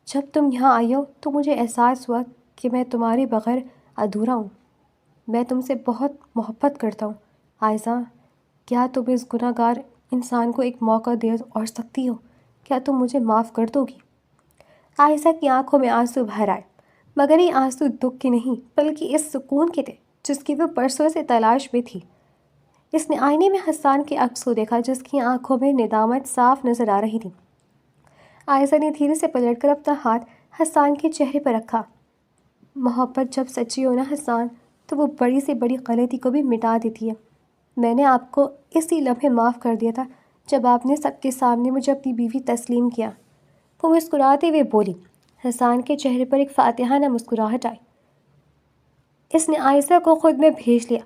جب تم یہاں آئی ہو تو مجھے احساس ہوا کہ میں تمہارے بغیر ادھورا ہوں۔ میں تم سے بہت محبت کرتا ہوں عائشہ۔ کیا تم اس گناہ گار انسان کو ایک موقع دے اور سکتی ہو؟ کیا تم مجھے معاف کر دو گی؟ عائشہ کی آنکھوں میں آنسو بھر آئے، مگر یہ آنسو دکھ کے نہیں بلکہ اس سکون کے تھے جس کی وہ برسوں سے تلاش میں تھی۔ اس نے آئینے میں حسان کے عکس کو دیکھا جس کی آنکھوں میں ندامت صاف نظر آ رہی تھی۔ عائشہ نے دھیرے سے پلٹ کر اپنا ہاتھ حسان کے چہرے پر رکھا۔ محبت جب سچی ہو نا حسان تو وہ بڑی سے بڑی غلطی کو بھی مٹا دیتی ہے۔ میں نے آپ کو اسی لمحے معاف کر دیا تھا جب آپ نے سب کے سامنے مجھے اپنی بیوی تسلیم کیا۔ وہ مسکراتے ہوئے بولی۔ حسان کے چہرے پر ایک فاتحانہ مسکراہٹ آئی۔ اس نے عائشہ کو خود میں بھیج لیا۔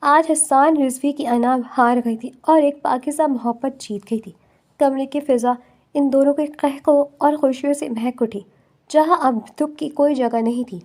آج حسان رضوی کی انا ہار گئی تھی اور ایک پاکیزہ محبت جیت گئی تھی۔ کمرے کی فضا ان دونوں کے قہقہوں اور خوشیوں سے مہک اٹھی جہاں اب دکھ کی کوئی جگہ نہیں تھی۔